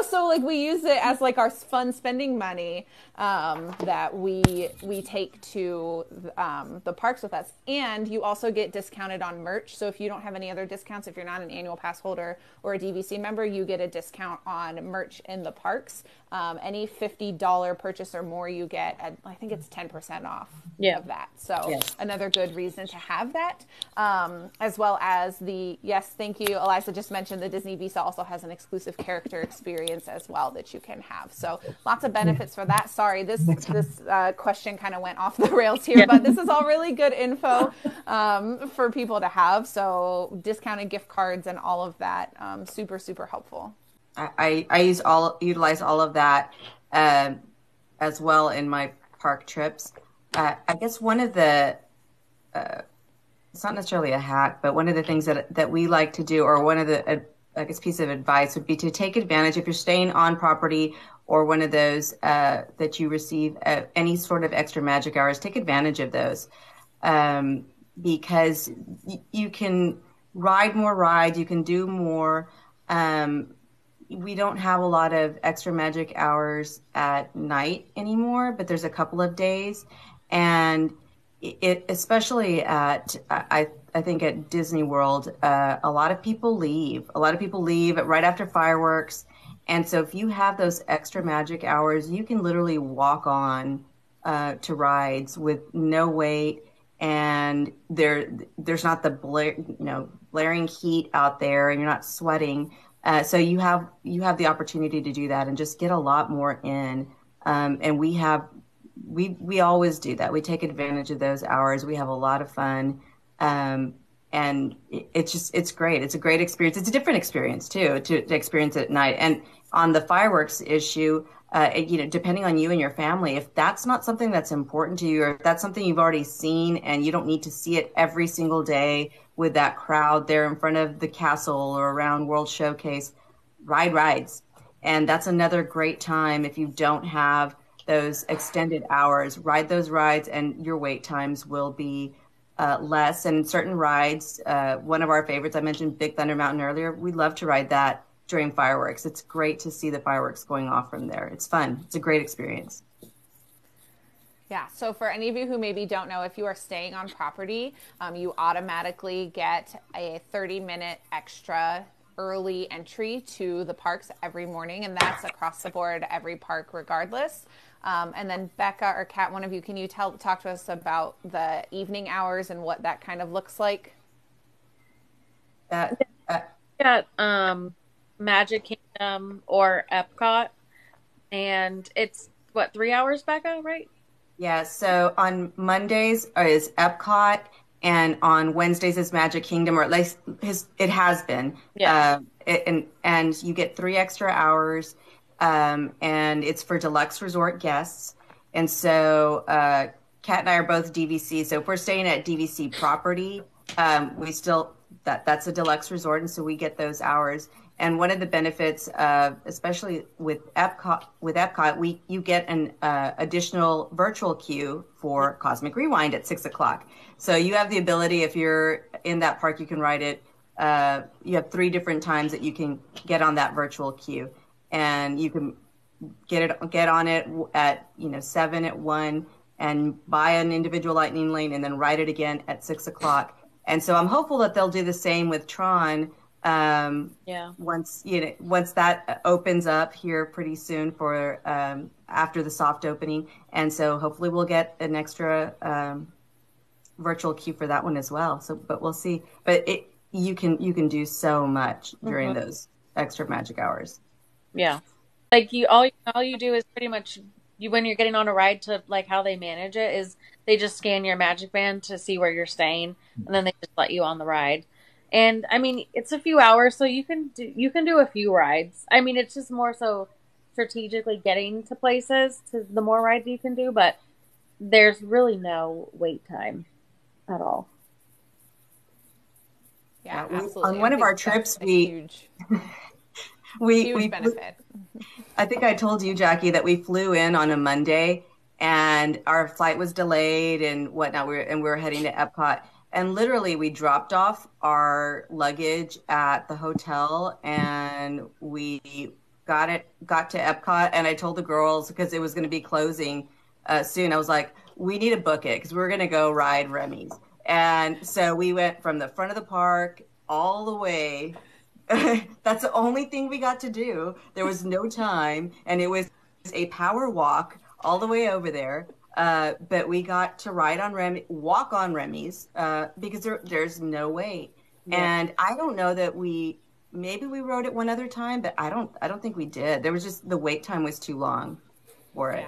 So like we use it as like our fun spending money that we take to the parks with us. And you also get discounted on merch. So if you don't have any other discounts, if you're not an annual pass holder or a DVC member, you get a discount on merch in the parks. Any $50 purchase or more, you get, I think it's 10% off of that. So another good reason to have that, as well as thank you. Eliza just mentioned the Disney Visa also has an exclusive character experience as well that you can have. So lots of benefits for that. Sorry, this question kind of went off the rails here, but this is all really good info for people to have. So discounted gift cards and all of that, super, super helpful. I utilize all of that as well in my park trips. I guess one of the it's not necessarily a hack, but one of the things that we like to do, or one of the piece of advice would be to take advantage if you're staying on property or one of those that you receive any sort of extra magic hours. Take advantage of those because you can ride more rides. You can do more. We don't have a lot of extra magic hours at night anymore, but there's a couple of days, and it especially at I think at Disney World, a lot of people leave. A lot of people leave right after fireworks, and so if you have those extra magic hours, you can literally walk on to rides with no wait, and there's not the blaring heat out there, and you're not sweating. So you have the opportunity to do that and just get a lot more in. And we always do that. We take advantage of those hours. We have a lot of fun. And it's great. It's a great experience. It's a different experience too, to experience it at night. And on the fireworks issue, depending on you and your family, if that's not something that's important to you, or if that's something you've already seen and you don't need to see it every single day with that crowd there in front of the castle or around World Showcase, ride rides. And that's another great time if you don't have those extended hours. Ride those rides and your wait times will be less. And certain rides, one of our favorites, I mentioned Big Thunder Mountain earlier, we love to ride that during fireworks. It's great to see the fireworks going off from there. It's fun. It's a great experience. Yeah, so for any of you who maybe don't know, if you are staying on property, you automatically get a 30-minute extra early entry to the parks every morning, and that's across the board, every park regardless. And then Becca or Kat, one of you, can you talk to us about the evening hours and what that kind of looks like? Got Magic Kingdom or Epcot, and it's 3 hours, Becca, right? Yeah, so on Mondays is Epcot, and on Wednesdays is Magic Kingdom, or at least it has been. Yeah. And you get 3 extra hours, and it's for deluxe resort guests. And so Kat and I are both DVC, so if we're staying at DVC property, we still that's a deluxe resort, and so we get those hours. And one of the benefits, especially with Epcot, you get an additional virtual queue for Cosmic Rewind at 6:00. So you have the ability, if you're in that park, you can ride it. You have 3 different times that you can get on that virtual queue, and you can get on it at 7 at 1, and buy an individual lightning lane, and then ride it again at 6:00. And so I'm hopeful that they'll do the same with Tron. Once that opens up here pretty soon for after the soft opening, and so hopefully we'll get an extra virtual queue for that one as well. So, but we'll see. But you can do so much during those extra magic hours. Yeah, like all you do is pretty much when you're getting on a ride, to like how they manage it is they just scan your magic band to see where you're staying, and then they just let you on the ride. And I mean, it's a few hours, so you can do a few rides. I mean, it's just more so strategically getting to places, to the more rides you can do, but there's really no wait time at all. Yeah, absolutely. On one of our trips, huge benefit. I think I told you, Jackie, that we flew in on a Monday, and our flight was delayed and whatnot. We were heading to Epcot. And literally, we dropped off our luggage at the hotel, and we got to Epcot. And I told the girls, because it was going to be closing soon, I was like, we need to book it because we're going to go ride Remy's. And so we went from the front of the park all the way. That's the only thing we got to do. There was no time, and it was a power walk all the way over there. But we got to walk on Remy's because there's no wait. Yeah. And I don't know that maybe we rode it one other time, but I don't think we did. There was just, the wait time was too long for it.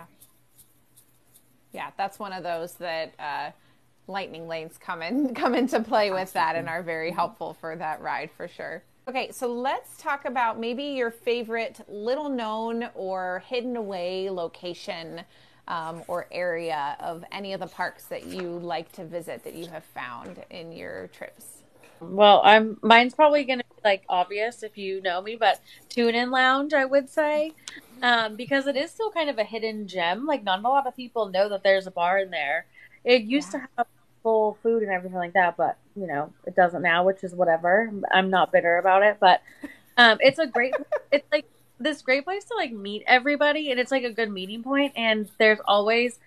Yeah, that's one of those that lightning lanes come into play with that and are very helpful for that ride for sure. Okay, so let's talk about maybe your favorite little known or hidden away location or area of any of the parks that you like to visit that you have found in your trips. Well, mine's probably going to be like obvious if you know me, but Tune In Lounge, I would say, because it is still kind of a hidden gem. Like, not a lot of people know that there's a bar in there. It used to have full food and everything like that, but you know, it doesn't now, which is whatever. I'm not bitter about it, but it's a great, it's like this great place to like meet everybody, and it's like a good meeting point, and there's always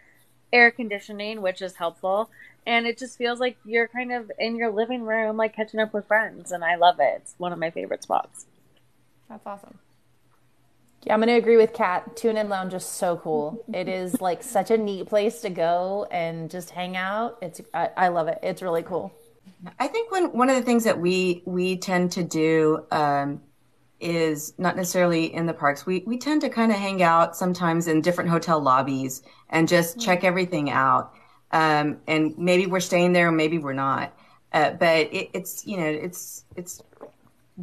air conditioning, which is helpful, and it just feels like you're kind of in your living room, like catching up with friends, and I love it. It's one of my favorite spots. That's awesome. Yeah, I'm going to agree with Kat. Tune In Lounge is so cool. It is like such a neat place to go and just hang out. I love it. It's really cool. I think one of the things that we tend to do is not necessarily in the parks. We tend to kind of hang out sometimes in different hotel lobbies and just check everything out. And maybe we're staying there, or maybe we're not. But it's you know it's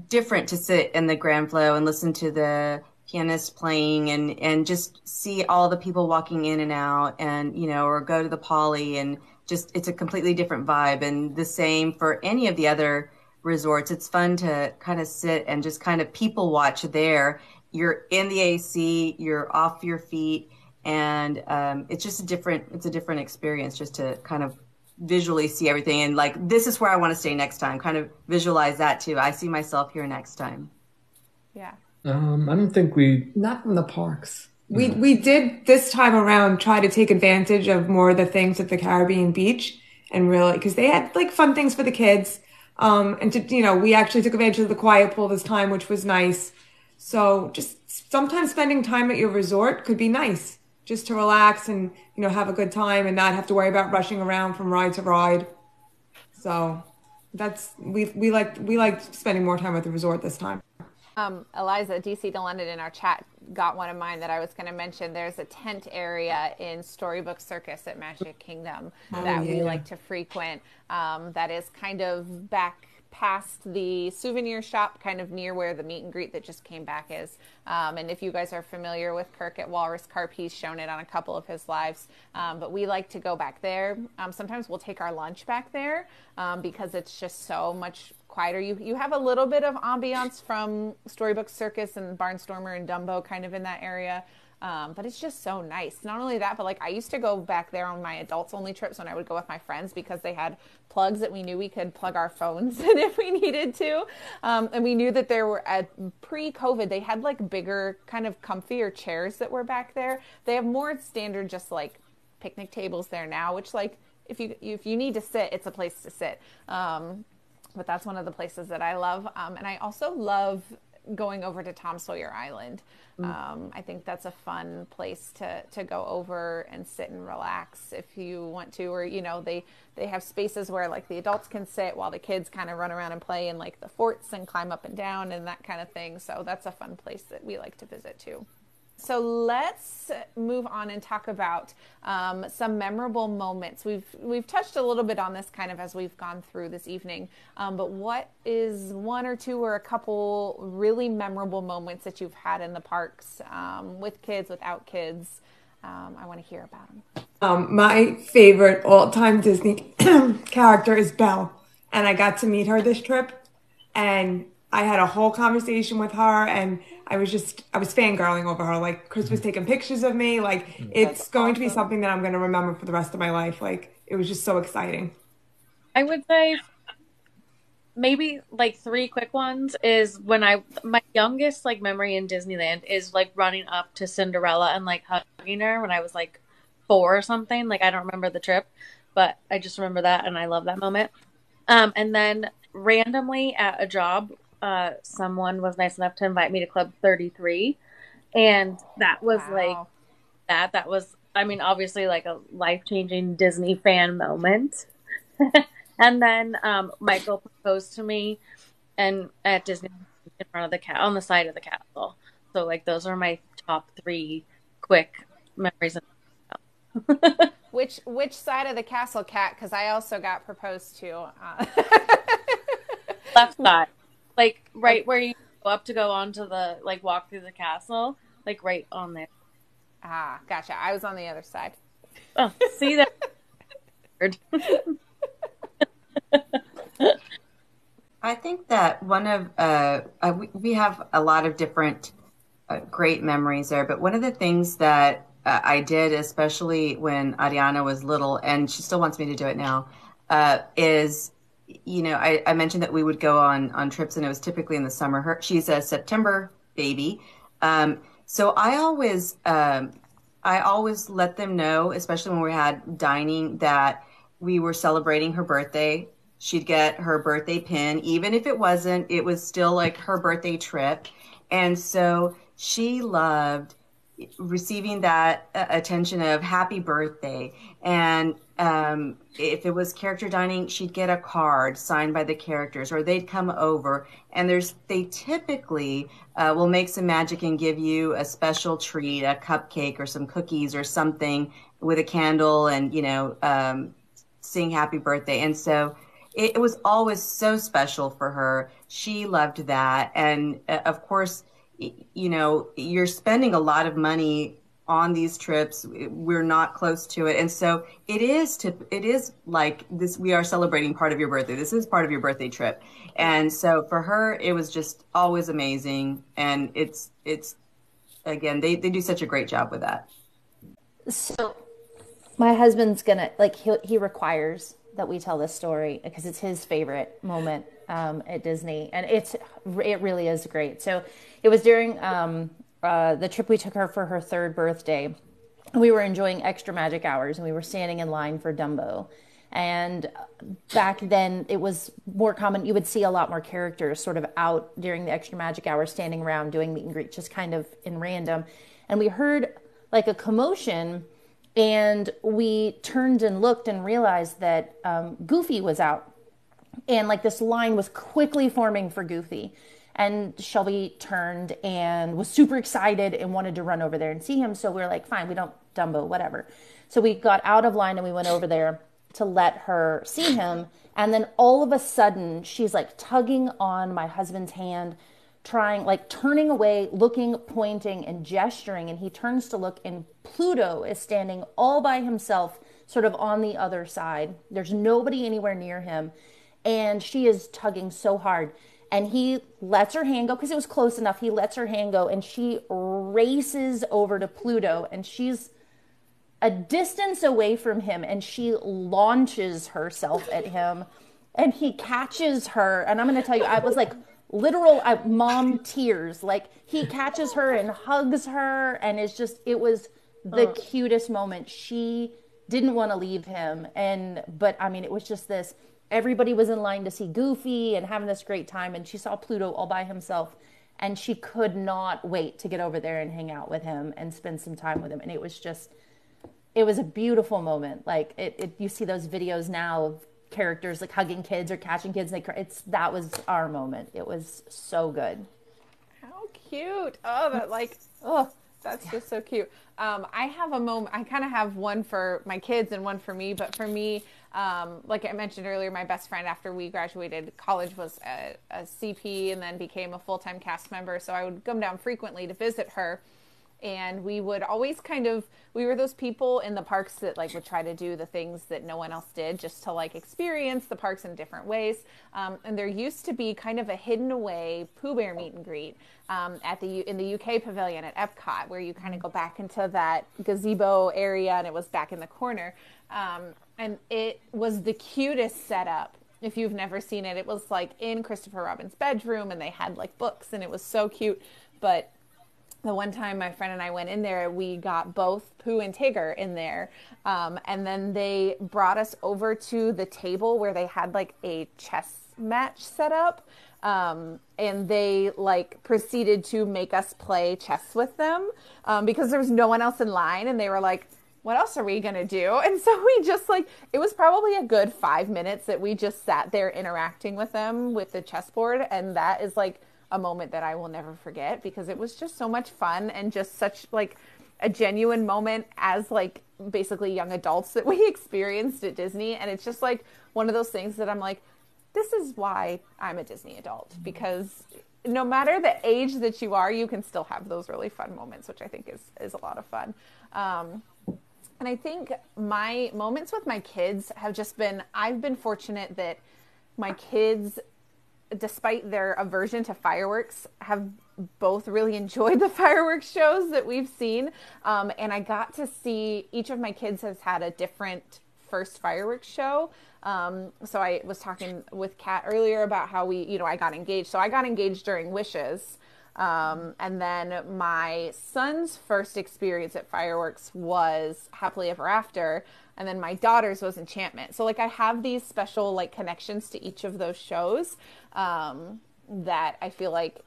different to sit in the Grand Flow and listen to the pianist playing and just see all the people walking in and out, and or go to the Poly, and just it's a completely different vibe. And the same for any of the other resorts. It's fun to kind of sit and just kind of people watch there. You're in the AC, you're off your feet, and it's just a different experience just to kind of visually see everything, and like, this is where I want to stay next time. Kind of visualize that too. I see myself here next time. Yeah. I don't think we. Not from the parks. We did this time around try to take advantage of more of the things at the Caribbean beach, and really, because they had like fun things for the kids. And we actually took advantage of the quiet pool this time, which was nice. So just sometimes spending time at your resort could be nice, just to relax and, have a good time and not have to worry about rushing around from ride to ride. So we liked spending more time at the resort this time. Eliza, DC to London in our chat got one of mine that I was going to mention. There's a tent area in Storybook Circus at Magic Kingdom that we like to frequent. That is kind of back past the souvenir shop, kind of near where the meet and greet that just came back is. And if you guys are familiar with Kirk at Walrus Carp, he's shown it on a couple of his lives. But we like to go back there. Sometimes we'll take our lunch back there because it's just so much quieter. You have a little bit of ambiance from Storybook Circus and Barnstormer and Dumbo kind of in that area. But it's just so nice. Not only that, but like I used to go back there on my adults only trips when I would go with my friends, because they had plugs that we knew we could plug our phones in if we needed to. And we knew that there were, at pre-COVID, they had like bigger kind of comfier chairs that were back there. They have more standard just like picnic tables there now, which like if you need to sit, it's a place to sit. But that's one of the places that I love. And I also love going over to Tom Sawyer Island. I think that's a fun place to go over and sit and relax if you want to, or, they have spaces where like the adults can sit while the kids kind of run around and play in like the forts and climb up and down and that kind of thing. So that's a fun place that we like to visit too. So let's move on and talk about some memorable moments. We've touched a little bit on this kind of as we've gone through this evening, but what is one or two or a couple really memorable moments that you've had in the parks with kids, without kids? I want to hear about them. My favorite all-time Disney character is Belle, and I got to meet her this trip, and I had a whole conversation with her, and I was fangirling over her. Like, Chris was taking pictures of me. Like, it's going to be something that I'm going to remember for the rest of my life. Like, it was just so exciting. I would say maybe like three quick ones is when my youngest like memory in Disneyland is like running up to Cinderella and like hugging her when I was like 4 or something. Like, I don't remember the trip, but I just remember that, and I love that moment. And then randomly at a job, someone was nice enough to invite me to Club 33, and that was like that was, I mean, obviously like a life-changing Disney fan moment. And then Michael proposed to me and at Disney in front of on the side of the castle. So like those are my top 3 quick memories. Which side of the castle, Kat? Because I also got proposed to. Left side. Like right where you go up to go onto the, like, walk through the castle, like right on there. Ah, gotcha. I was on the other side. Oh, see that? I think that one of we have a lot of different great memories there, but one of the things that I did, especially when Ariana was little, and she still wants me to do it now, is, I mentioned that we would go on trips, and it was typically in the summer. She's a September baby. So I always let them know, especially when we had dining, that we were celebrating her birthday. She'd get her birthday pin, even if it wasn't, it was still like her birthday trip. And so she loved receiving that attention of happy birthday. And if it was character dining, she'd get a card signed by the characters, or they'd come over, and they typically will make some magic and give you a special treat, a cupcake or some cookies or something with a candle, and sing happy birthday. And so it was always so special for her. She loved that. And of course, you're spending a lot of money on these trips. We're not close to it. And so it is like this, we are celebrating part of your birthday. This is part of your birthday trip. And so for her, it was just always amazing. And it's again, they do such a great job with that. So my husband's gonna, like, he requires that we tell this story because it's his favorite moment at Disney, and it really is great. So it was during the trip we took her for her 3rd birthday. We were enjoying extra magic hours, and we were standing in line for Dumbo. And back then it was more common, you would see a lot more characters sort of out during the extra magic hours, standing around doing meet and greet, just kind of in random. And we heard like a commotion, and we turned and looked and realized that Goofy was out. And like this line was quickly forming for Goofy. And Shelby turned and was super excited and wanted to run over there and see him. So we were like, fine, we don't Dumbo, whatever. So we got out of line and we went over there to let her see him. And then all of a sudden, she's like tugging on my husband's hand, turning away, looking, pointing, and gesturing. And he turns to look, and Pluto is standing all by himself, sort of on the other side. There's nobody anywhere near him. And she is tugging so hard. And he lets her hand go because it was close enough. He lets her hand go, and she races over to Pluto, and she's a distance away from him, and she launches herself at him, and he catches her. And I'm going to tell you, I was like literal mom tears. Like, he catches her and hugs her, and it was the cutest moment. She didn't want to leave him. But I mean, it was just this. Everybody was in line to see Goofy and having this great time, and she saw Pluto all by himself, and she could not wait to get over there and hang out with him and spend some time with him. And it was a beautiful moment. Like, you see those videos now of characters like hugging kids or catching kids. That was our moment. It was so good. How cute. That's just so cute. I have a moment. I kind of have one for my kids and one for me. But for me, like I mentioned earlier, my best friend after we graduated college was a CP and then became a full-time cast member. So I would come down frequently to visit her. And we would always we were those people in the parks that like would try to do the things that no one else did, just to like experience the parks in different ways. And there used to be kind of a hidden away Pooh Bear meet and greet in the UK pavilion at Epcot, where you kind of go back into that gazebo area, and it was back in the corner. And it was the cutest setup. If you've never seen it, it was like in Christopher Robin's bedroom, and they had like books, and it was so cute. But the one time my friend and I went in there, we got both Pooh and Tigger in there. And then they brought us over to the table where they had like a chess match set up. And they like proceeded to make us play chess with them because there was no one else in line. And they were like, what else are we going to do? And so we just it was probably a good 5 minutes that we just sat there interacting with them with the chessboard. And that is like a moment that I will never forget, because it was just so much fun and just such like a genuine moment as like basically young adults that we experienced at Disney. And it's just like one of those things that I'm like, this is why I'm a Disney adult, because no matter the age that you are, you can still have those really fun moments, which I think is a lot of fun. And I think my moments with my kids have just been, I've been fortunate that my kids, despite their aversion to fireworks, have both really enjoyed the fireworks shows that we've seen. And I got to see, each of my kids has had a different first fireworks show. So I was talking with Kat earlier about how I got engaged. So I got engaged during Wishes. And then my son's first experience at fireworks was Happily Ever After. And then my daughter's was Enchantment. So like I have these special like connections to each of those shows. That I feel like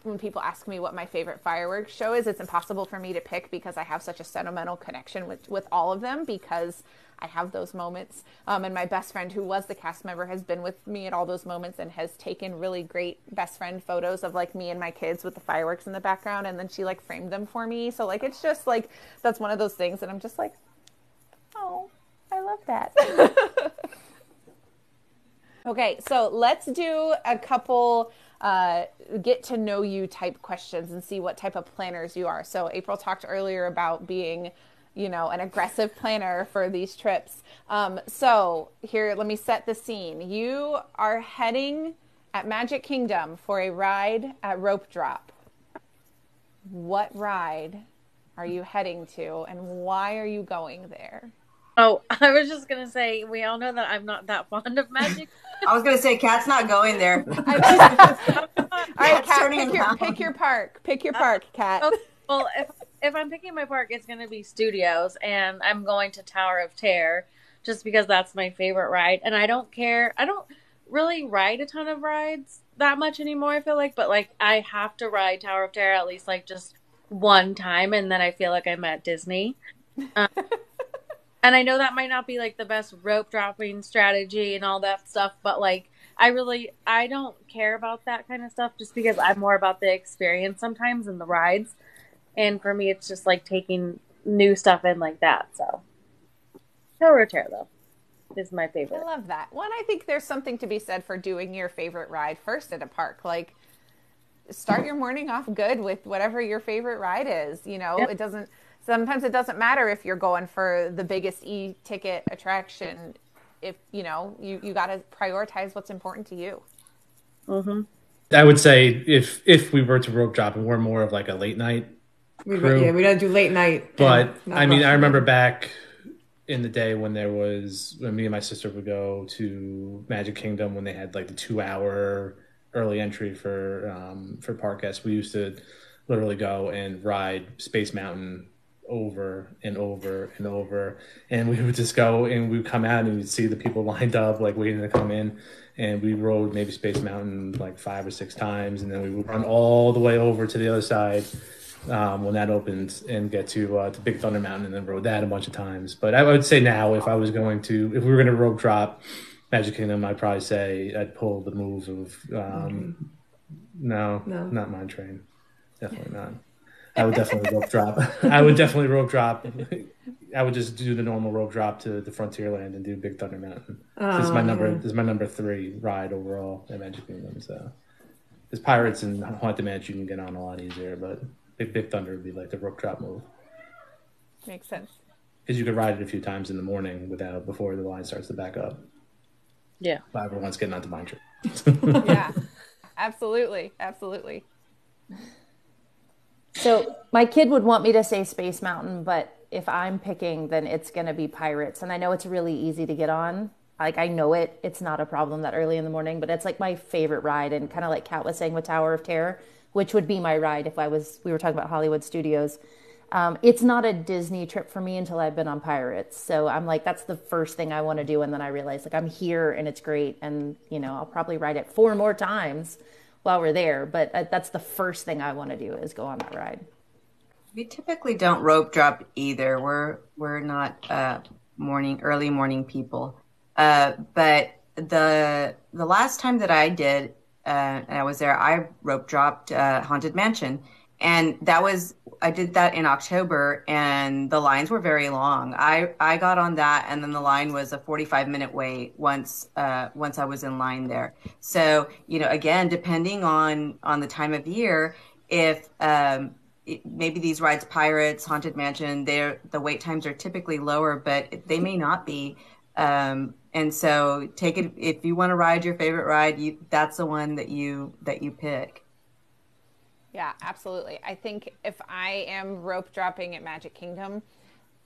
when people ask me what my favorite fireworks show is, it's impossible for me to pick because I have such a sentimental connection with all of them because I have those moments. And my best friend who was the cast member has been with me at all those moments and has taken really great best friend photos of like me and my kids with the fireworks in the background. And then she like framed them for me. So like, it's just like, that's one of those things that I'm just like, oh, I love that. Okay, so let's do a couple get to know you type questions and see what type of planners you are. So April talked earlier about being, an aggressive planner for these trips. So here, let me set the scene. You are heading at Magic Kingdom for a ride at Rope Drop. What ride are you heading to and why are you going there? Oh, I was just going to say, we all know that I'm not that fond of magic. I was going to say, Kat's not going there. All right, Kat, pick your park. Pick your park, Kat. Okay. Well, if I'm picking my park, it's going to be Studios, and I'm going to Tower of Terror just because that's my favorite ride. And I don't really ride a ton of rides that much anymore, I feel like. But, like, I have to ride Tower of Terror at least, like, just one time, and then I feel like I'm at Disney. And I know that might not be like the best rope dropping strategy and all that stuff, but like I don't care about that kind of stuff just because I'm more about the experience sometimes and the rides. And for me, it's just like taking new stuff in like that. So Tower of Terror though is my favorite. I love that. One, I think there's something to be said for doing your favorite ride first at a park. Like start your morning off good with whatever your favorite ride is. Yep. Sometimes it doesn't matter if you're going for the biggest e-ticket attraction. If, you got to prioritize what's important to you. Mm-hmm. I would say if we were to rope drop and we're more of like a late night crew. Yeah, we don't do late night. But I mean, I remember back in the day when me and my sister would go to Magic Kingdom when they had like the 2-hour early entry for park guests. We used to literally go and ride Space Mountain over and over and over, and we would just go and we would come out and you'd see the people lined up like waiting to come in, and we rode maybe Space Mountain like 5 or 6 times, and then we would run all the way over to the other side when that opens and get to Big Thunder Mountain, and then rode that a bunch of times. But I would say now if we were going to rope drop Magic Kingdom, I'd probably say I'd pull the move of no, not Mine Train, definitely not. I would definitely rope drop. I would just do the normal rope drop to the Frontierland and do Big Thunder Mountain. This is my number 3 ride overall at Magic Kingdom. So, because Pirates and Haunted Mansion you can get on a lot easier, but Big Thunder would be like the rope drop move. Makes sense. Because you could ride it a few times in the morning before the line starts to back up. Yeah. But everyone's getting onto Mine Train. Yeah, absolutely. So my kid would want me to say Space Mountain, but if I'm picking, then it's going to be Pirates. And I know it's really easy to get on. Like, I know it's not a problem that early in the morning, but it's like my favorite ride. And kind of like Kat was saying with Tower of Terror, which would be my ride if we were talking about Hollywood Studios. It's not a Disney trip for me until I've been on Pirates. So I'm like, that's the first thing I want to do. And then I realize like I'm here and it's great. And, I'll probably ride it 4 more times while we're there, but that's the first thing I want to do is go on that ride. We typically don't rope drop either. We're not early morning people. But the last time that I did, and I was there, I rope dropped Haunted Mansion, and I did that in October, and the lines were very long. I got on that, and then the line was a 45-minute wait once I was in line there. So, again, depending on the time of year, if maybe these rides, Pirates, Haunted Mansion, the wait times are typically lower, but they may not be. And so take it, if you want to ride your favorite ride, that's the one that you pick. Yeah, absolutely. I think if I am rope dropping at Magic Kingdom,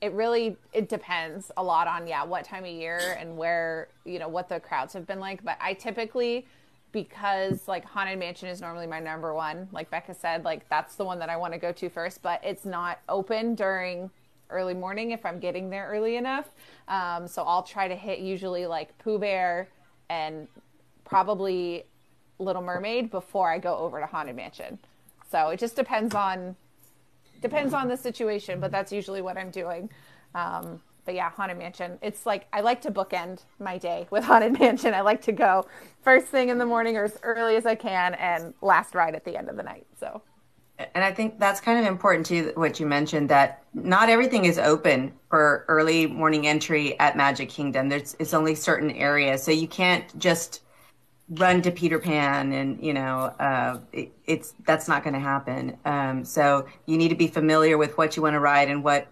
it depends a lot on what time of year and where, what the crowds have been like. But I typically, because like Haunted Mansion is normally my number one, like Becca said, like that's the one that I want to go to first, but it's not open during early morning if I'm getting there early enough. So I'll try to hit usually like Pooh Bear and probably Little Mermaid before I go over to Haunted Mansion. So it just depends on the situation, but that's usually what I'm doing. But yeah, Haunted Mansion. It's like I like to bookend my day with Haunted Mansion. I like to go first thing in the morning or as early as I can, and last ride at the end of the night. So, and I think that's kind of important too, what you mentioned, that not everything is open for early morning entry at Magic Kingdom. It's only certain areas, so you can't just run to Peter Pan, and that's not going to happen. So you need to be familiar with what you want to ride and what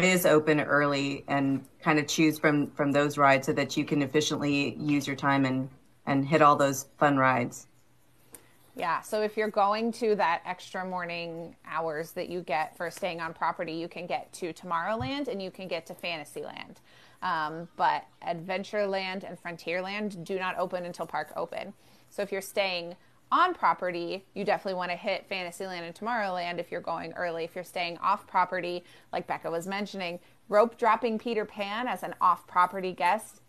is open early, and kind of choose from those rides so that you can efficiently use your time and hit all those fun rides. Yeah, so if you're going to that extra morning hours that you get for staying on property, you can get to Tomorrowland and you can get to Fantasyland. But Adventureland and Frontierland do not open until park open. So if you're staying on property, you definitely want to hit Fantasyland and Tomorrowland if you're going early. If you're staying off property, like Becca was mentioning, rope dropping Peter Pan as an off-property guest,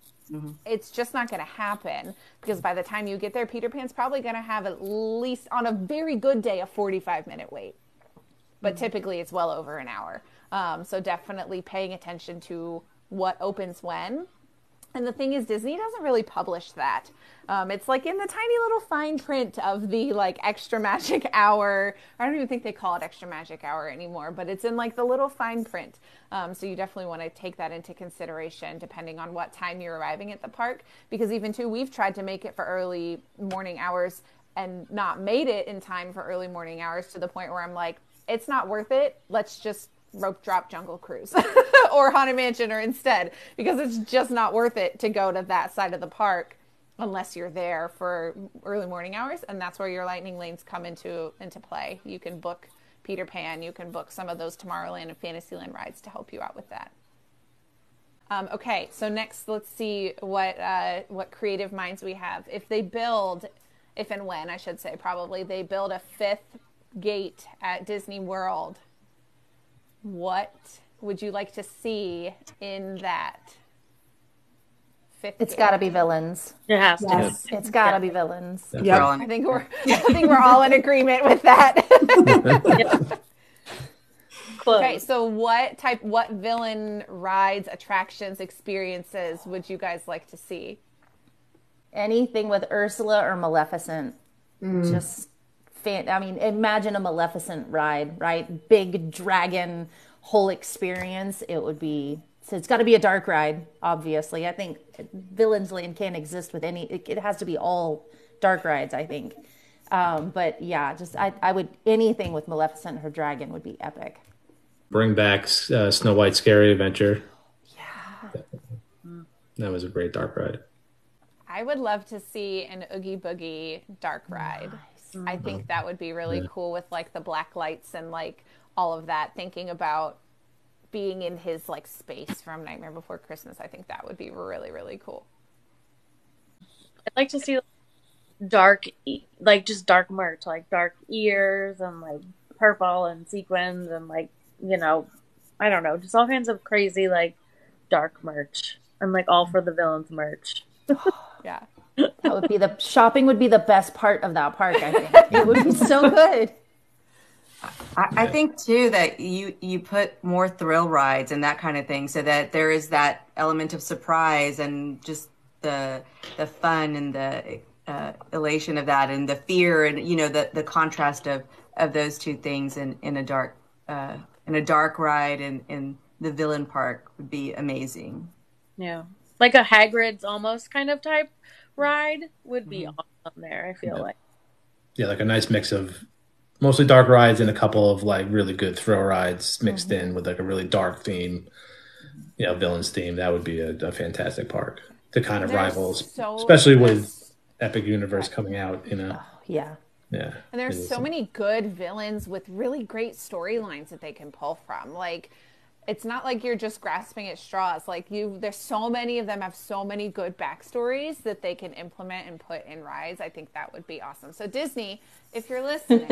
it's just not going to happen, because by the time you get there, Peter Pan's probably going to have, at least on a very good day, a 45-minute wait. But typically it's well over an hour. So definitely paying attention to what opens when. And the thing is, Disney doesn't really publish that. It's like in the tiny little fine print of the like extra magic hour. I don't even think they call it extra magic hour anymore, but it's in like the little fine print. So you definitely want to take that into consideration depending on what time you're arriving at the park. Because even too, we've tried to make it for early morning hours and not made it in time for early morning hours, to the point where I'm like, it's not worth it. Let's just rope drop Jungle Cruise or Haunted Mansion or instead, because it's just not worth it to go to that side of the park unless you're there for early morning hours. And that's where your lightning lanes come into play. You can book Peter Pan, you can book some of those Tomorrowland and Fantasyland rides to help you out with that. Okay, so next let's see what creative minds we have. If and when I should say, probably they build a fifth gate at Disney World, what would you like to see in that fifth It's gate? got to be villains. It has to. Yes. It's got to be villains. Yep. I think we're all in agreement with that. Close. Okay, so what villain rides, attractions, experiences would you guys like to see? Anything with Ursula or Maleficent. Just imagine a Maleficent ride, right? Big dragon, whole experience. So it's got to be a dark ride, obviously. I think Villains Land can't exist with it has to be all dark rides, I think. But yeah, I would, anything with Maleficent and her dragon would be epic. Bring back Snow White's Scary Adventure. Yeah. That was a great dark ride. I would love to see an Oogie Boogie dark ride. Nice. I think that would be really cool with like the black lights and like all of that. Thinking about being in his like space from Nightmare Before Christmas, I think that would be really, really cool. I'd like to see dark merch, like dark ears and like purple and sequins and like, I don't know, just all kinds of crazy like dark merch. I'm like all for the villains merch. Yeah. That would be shopping would be the best part of that park, I think. It would be so good. I think too that you put more thrill rides and that kind of thing, so that there is that element of surprise and just the fun and the elation of that, and the fear, and the contrast of those two things in a dark ride and in the villain park would be amazing. Yeah, like a Hagrid's almost kind of type ride would be awesome there. I feel like. Yeah, like a nice mix of mostly dark rides and a couple of like really good thrill rides mixed in with like a really dark theme, villains theme. That would be a fantastic park to kind of rivals, especially with Epic Universe coming out. Yeah. Yeah. And there's so many good villains with really great storylines that they can pull from. Like, it's not like you're just grasping at straws. Like there's so many of them have so many good backstories that they can implement and put in rides. I think that would be awesome. So Disney, if you're listening,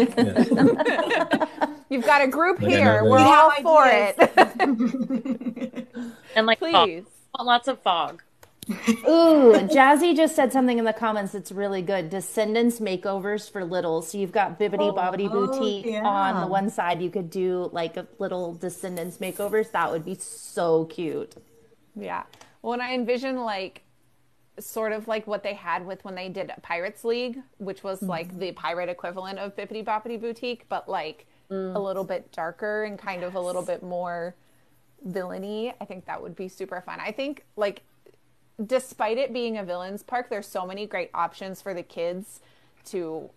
you've got a group here. We're all for it. And like, please, lots of fog. Ooh, Jazzy just said something in the comments that's really good. Descendants makeovers for littles. So you've got Bibbidi Bobbidi Boutique on the one side. You could do like a little Descendants makeovers. That would be so cute. Yeah. When I envision like sort of like what they had with when they did Pirates League, which was like the pirate equivalent of Bibbidi Bobbidi Boutique, but like a little bit darker and kind of a little bit more villainy. I think that would be super fun. I think like despite it being a villains park, there's so many great options for the kids to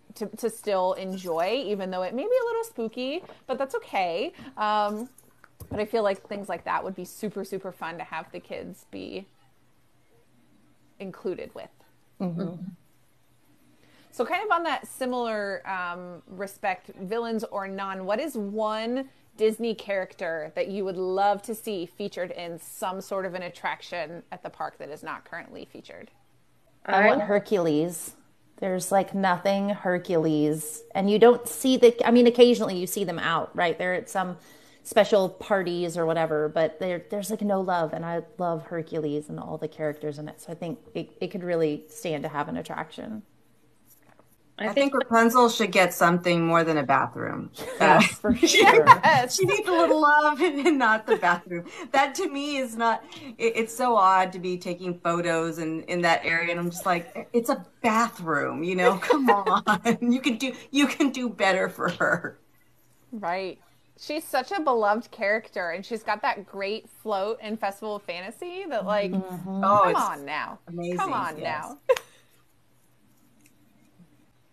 still enjoy, even though it may be a little spooky, but that's okay. But I feel like things like that would be super, super fun to have the kids be included with. Mm-hmm. So kind of on that similar respect, villains or none, what is one Disney character that you would love to see featured in some sort of an attraction at the park that is not currently featured? I want Hercules. There's like nothing Hercules. And you don't see occasionally you see them out, right? They're at some special parties or whatever, but there's like no love. And I love Hercules and all the characters in it. So I think it could really stand to have an attraction. I think Rapunzel should get something more than a bathroom. Yes, for sure. She needs a little love and not the bathroom. That to me is not, it's so odd to be taking photos in that area. And I'm just like, it's a bathroom, come on. You can do better for her. Right. She's such a beloved character, and she's got that great float in Festival of Fantasy that like, come on now. Amazing. Come on now.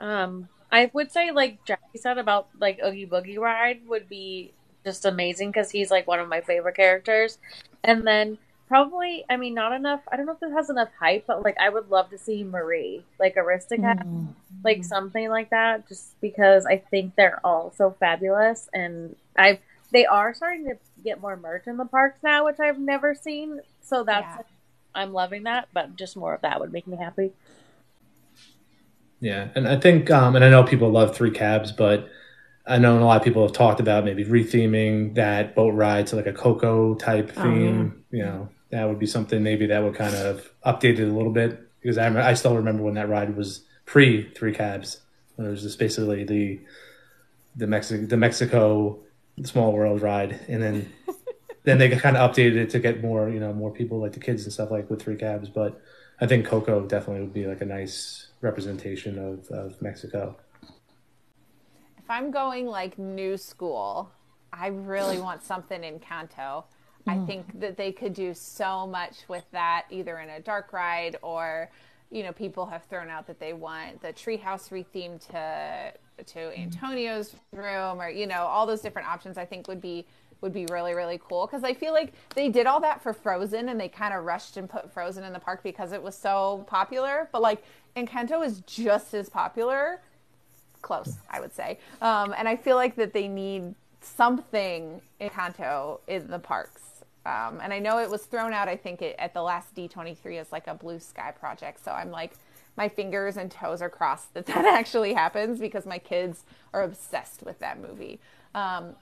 I would say, like Jackie said about like Oogie Boogie Ride would be just amazing because he's like one of my favorite characters. And then probably, not enough. I don't know if it has enough hype, but like I would love to see Marie, like Aristocat, like something like that, just because I think they're all so fabulous. And they are starting to get more merch in the parks now, which I've never seen. So I'm loving that, but just more of that would make me happy. Yeah, and I think, and I know people love Three Cabs, but I know a lot of people have talked about maybe retheming that boat ride to like a Coco type theme. That would be something maybe that would kind of update it a little bit, because I still remember when that ride was pre Three Cabs, when it was just basically the Mexico Small World ride, and then they kind of updated it to get more more people like the kids and stuff like with Three Cabs. But I think Coco definitely would be like a nice representation of Mexico. If I'm going like new school, I really want something in Kanto. I think that they could do so much with that, either in a dark ride or, people have thrown out that they want the treehouse rethemed to Antonio's room, or, all those different options I think would be really, really cool. Because I feel like they did all that for Frozen, and they kind of rushed and put Frozen in the park because it was so popular. But like Encanto is just as popular, close, I would say. And I feel like that they need something Encanto in the parks. And I know it was thrown out, I think, at the last D23 as like a blue sky project. So I'm like, my fingers and toes are crossed that actually happens, because my kids are obsessed with that movie.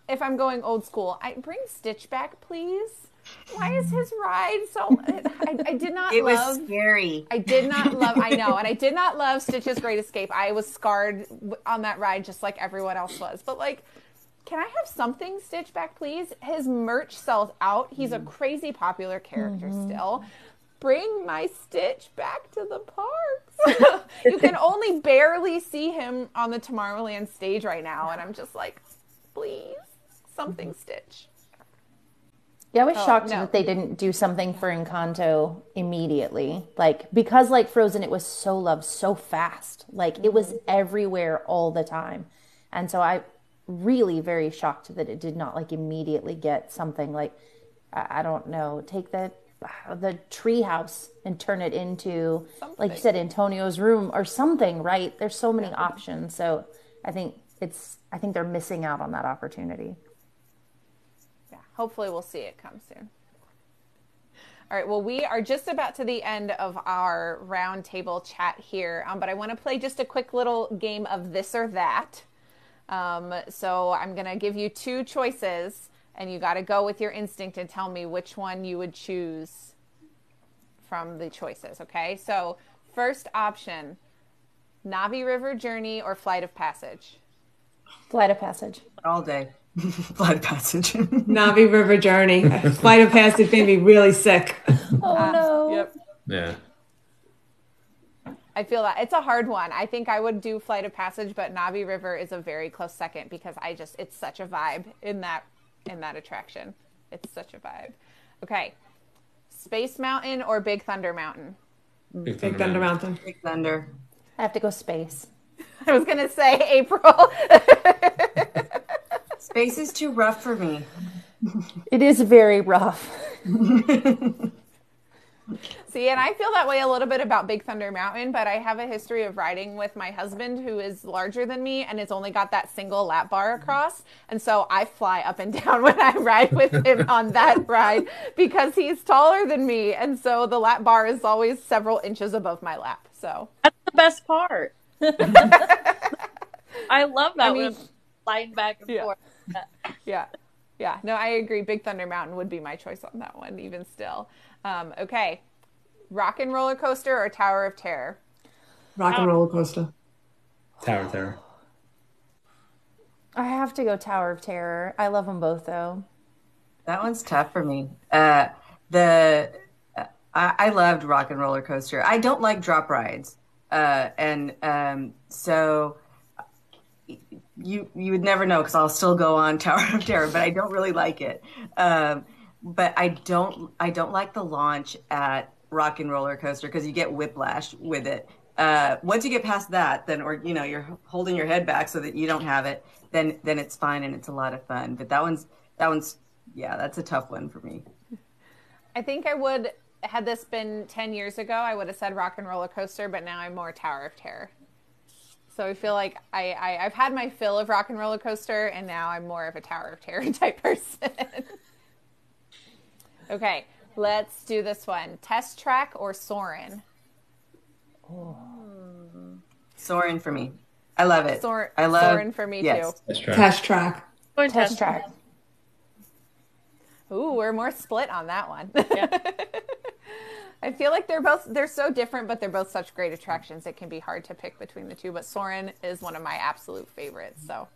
If I'm going old school, I bring Stitch back, please. Why is his ride so? I did not. It was scary. I did not love. I know, and I did not love Stitch's Great Escape. I was scarred on that ride, just like everyone else was. But like, can I have something Stitch back, please? His merch sells out. He's a crazy popular character still. Bring my Stitch back to the parks. You can only barely see him on the Tomorrowland stage right now, and I'm just like, please, something Stitch. Yeah, I was shocked that they didn't do something for Encanto immediately. Like, because like Frozen, it was so loved so fast. Like, it was everywhere all the time. And so I really very shocked that it did not like immediately get something like, I don't know, take the treehouse and turn it into, like you said, Antonio's room or something, right? There's so many options. So I think they're missing out on that opportunity. hopefully we'll see it come soon. All right, well, we are just about to the end of our round table chat here, but I want to play just a quick little game of this or that. So I'm going to give you two choices, and you got to go with your instinct and tell me which one you would choose from the choices, okay? So first option, Navi River Journey or Flight of Passage? Flight of Passage. All day. Flight of Passage. Navi River Journey. Flight of Passage made me really sick. Oh no. Yep. Yeah. I feel that it's a hard one. I think I would do Flight of Passage, but Navi River is a very close second because it's such a vibe in that attraction. It's such a vibe. Okay. Space Mountain or Big Thunder Mountain? Big Thunder Mountain. Big Thunder. I have to go space. I was going to say April. Space is too rough for me. It is very rough. See, and I feel that way a little bit about Big Thunder Mountain, but I have a history of riding with my husband who is larger than me and has only got that single lap bar across. And so I fly up and down when I ride with him on that ride because he's taller than me. And so the lap bar is always several inches above my lap. So That's the best part. I love that when I'm flying back and forth. Yeah. No, I agree. Big Thunder Mountain would be my choice on that one, even still. Okay. Rock and Roller Coaster or Tower of Terror? Rock and Roller Coaster. Tower of Terror. I have to go Tower of Terror. I love them both, though. That one's tough for me. I loved Rock and Roller Coaster. I don't like drop rides, so you would never know because I'll still go on Tower of Terror, but I don't really like it. But I don't like the launch at Rock and Roller Coaster because you get whiplash with it. Once you get past that, then you're holding your head back so that you don't have it. Then it's fine and it's a lot of fun. But that one's that's a tough one for me. I think I would, had this been 10 years ago, I would have said Rock and Roller Coaster, but now I'm more Tower of Terror. So I feel like I've had my fill of Rock and Roller Coaster, and now I'm more of a Tower of Terror type person. Okay, let's do this one. Test Track or Soarin'? Soarin' for me. I love it. Soarin' for me too. Test Track. Test Track. Ooh, we're more split on that one. Yeah. I feel like they're so different, but they're both such great attractions. It can be hard to pick between the two, but Soarin' is one of my absolute favorites. So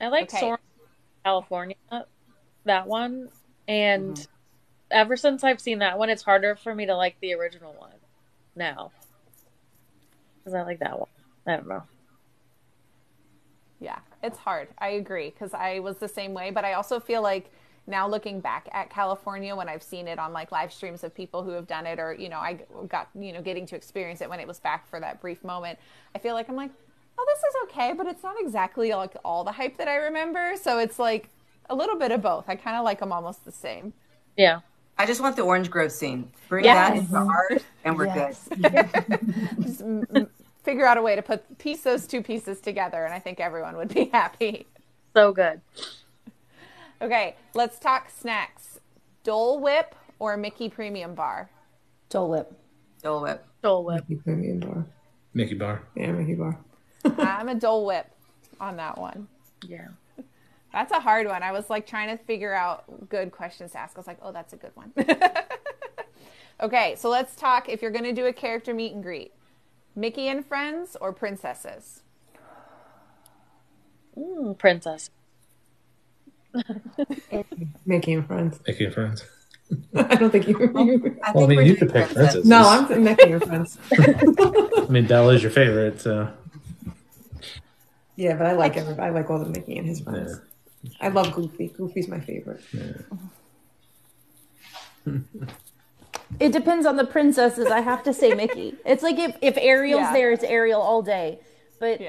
I like Soarin' California, that one. And ever since I've seen that one, it's harder for me to like the original one now. Because I like that one. I don't know. Yeah, it's hard. I agree because I was the same way, but I also feel like now looking back at California when I've seen it on like live streams of people who have done it, or I got getting to experience it when it was back for that brief moment, I feel like I'm like, oh, this is okay, but it's not exactly like all the hype that I remember. So it's like a little bit of both. I kind of like them almost the same. Yeah. I just want the Orange Grove scene. Bring that into ours, and we're good. Just figure out a way to put those two pieces together, and I think everyone would be happy. So good. Okay, let's talk snacks. Dole Whip or Mickey Premium Bar? Dole Whip. Dole Whip. Dole Whip. Mickey Premium Bar. Mickey Bar. Yeah, Mickey Bar. I'm a Dole Whip on that one. Yeah. That's a hard one. I was like trying to figure out good questions to ask. I was like, oh, that's a good one. Okay, so let's talk, if you're going to do a character meet and greet, Mickey and Friends or Princesses? Princess. Mickey and Friends. Mickey and Friends. I don't think you. Well, I mean, you could pick Princesses. No, I'm saying Mickey and Friends. I mean, Belle is your favorite, so. Yeah, but I like everybody. I like all the Mickey and his friends. Yeah. I love Goofy. Goofy's my favorite. Yeah. It depends on the princesses. I have to say Mickey. It's like if Ariel's there, it's Ariel all day. But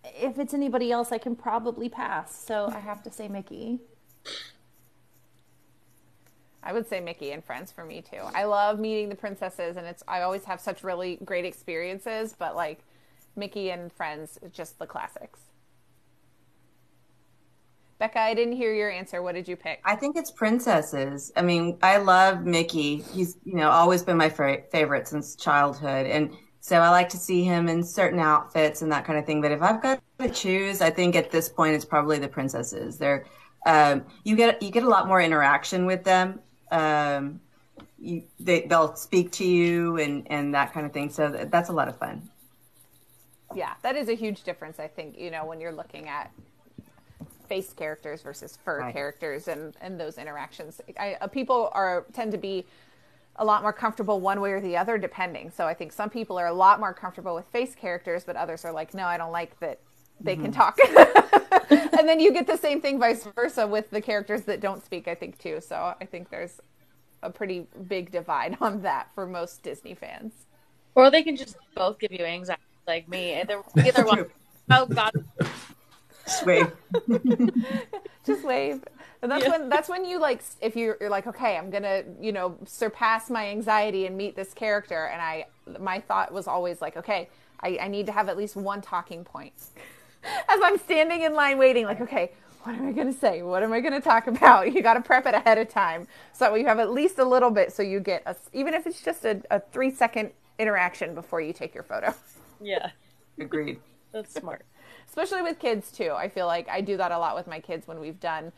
if it's anybody else, I can probably pass. So I have to say Mickey. I would say Mickey and Friends for me too. I love meeting the princesses, and I always have such really great experiences, but like Mickey and Friends, just the classics. Becca, I didn't hear your answer. What did you pick? I think it's princesses. I mean, I love Mickey. He's, always been my favorite since childhood. And so I like to see him in certain outfits and that kind of thing. But if I've got to choose, I think at this point it's probably the princesses. They're you get a lot more interaction with them. They'll speak to you and that kind of thing. So that's a lot of fun. Yeah, that is a huge difference, I think, when you're looking at face characters versus fur characters and those interactions. People tend to be a lot more comfortable one way or the other, depending. So I think some people are a lot more comfortable with face characters, but others are like, no, I don't like that they can talk. And then you get the same thing vice versa with the characters that don't speak, I think, too. So I think there's a pretty big divide on that for most Disney fans. Or they can just both give you anxiety like me. Either one. Oh, God. Just wave. Just wave. And that's when you if you're like, okay, I'm gonna, surpass my anxiety and meet this character. And my thought was always like, okay, I need to have at least one talking point. As I'm standing in line waiting, like, okay, what am I gonna say? What am I gonna talk about? You got to prep it ahead of time so you have at least a little bit, so you get even if it's just a 3-second interaction before you take your photo. Yeah, agreed. That's smart. Especially with kids too. I feel like I do that a lot with my kids when we've done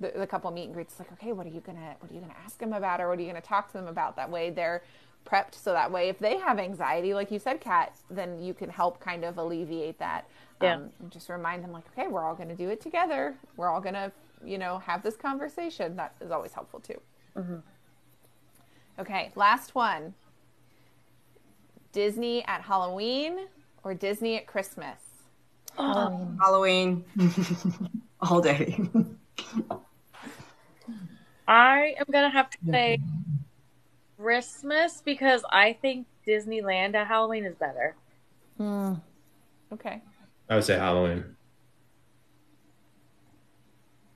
the couple meet and greets. It's like, okay, what are you gonna ask them about, or what are you gonna talk to them about? That way they're prepped. So that way, if they have anxiety, like you said, Kat, then you can help kind of alleviate that. Yeah. And just remind them, like, okay, we're all gonna do it together. We're all gonna, have this conversation. That is always helpful too. Mm-hmm. Okay, last one. Disney at Halloween or Disney at Christmas? Halloween. All day. I am going to have to say Christmas because I think Disneyland at Halloween is better. Okay. I would say Halloween.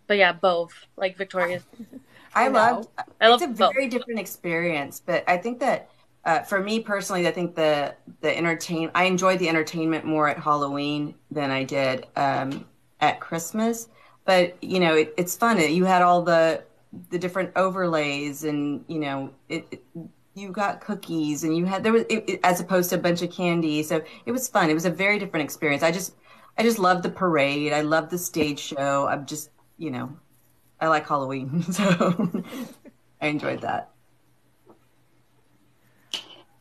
But yeah, both. Like Victoria's. It's a very different experience, but I think that for me personally, I think I enjoyed the entertainment more at Halloween than I did at Christmas. But it's fun. You had all the different overlays, and you got cookies, and you had as opposed to a bunch of candy. So it was fun. It was a very different experience. I just loved the parade. I loved the stage show. I'm just I like Halloween, so I enjoyed that.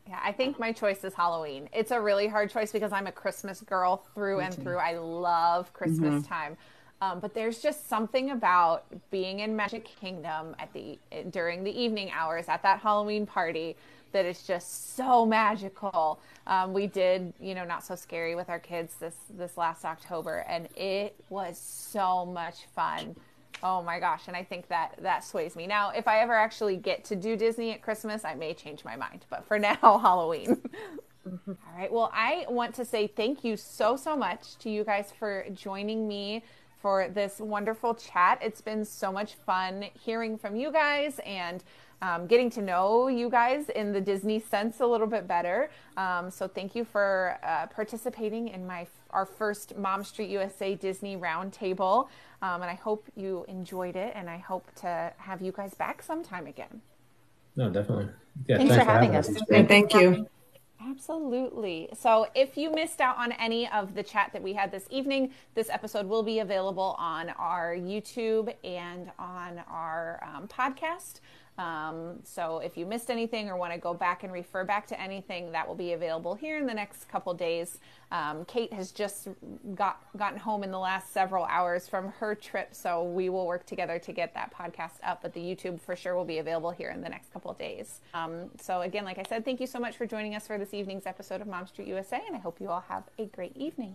Yeah, I think my choice is Halloween. It's a really hard choice because I'm a Christmas girl through and through. I love Christmas time. But there's just something about being in Magic Kingdom during the evening hours at that Halloween party that is just so magical. We did, Not So Scary with our kids this last October, and it was so much fun. Oh my gosh. And I think that sways me. Now, if I ever actually get to do Disney at Christmas, I may change my mind. But for now, Halloween. All right. Well, I want to say thank you so much to you guys for joining me for this wonderful chat. It's been so much fun hearing from you guys and getting to know you guys in the Disney sense a little bit better. So thank you for participating in our first Mom Street USA Disney Roundtable. And I hope you enjoyed it, and I hope to have you guys back sometime again. No, definitely. Yeah, thanks for having us. Thank you. Absolutely. So if you missed out on any of the chat that we had this evening, this episode will be available on our YouTube and on our podcast. So if you missed anything or want to go back and refer back to anything, that will be available here in the next couple days. Kate has just gotten home in the last several hours from her trip, so we will work together to get that podcast up, but the YouTube for sure will be available here in the next couple of days. So again, like I said, thank you so much for joining us for this evening's episode of Mom Street USA, and I hope you all have a great evening.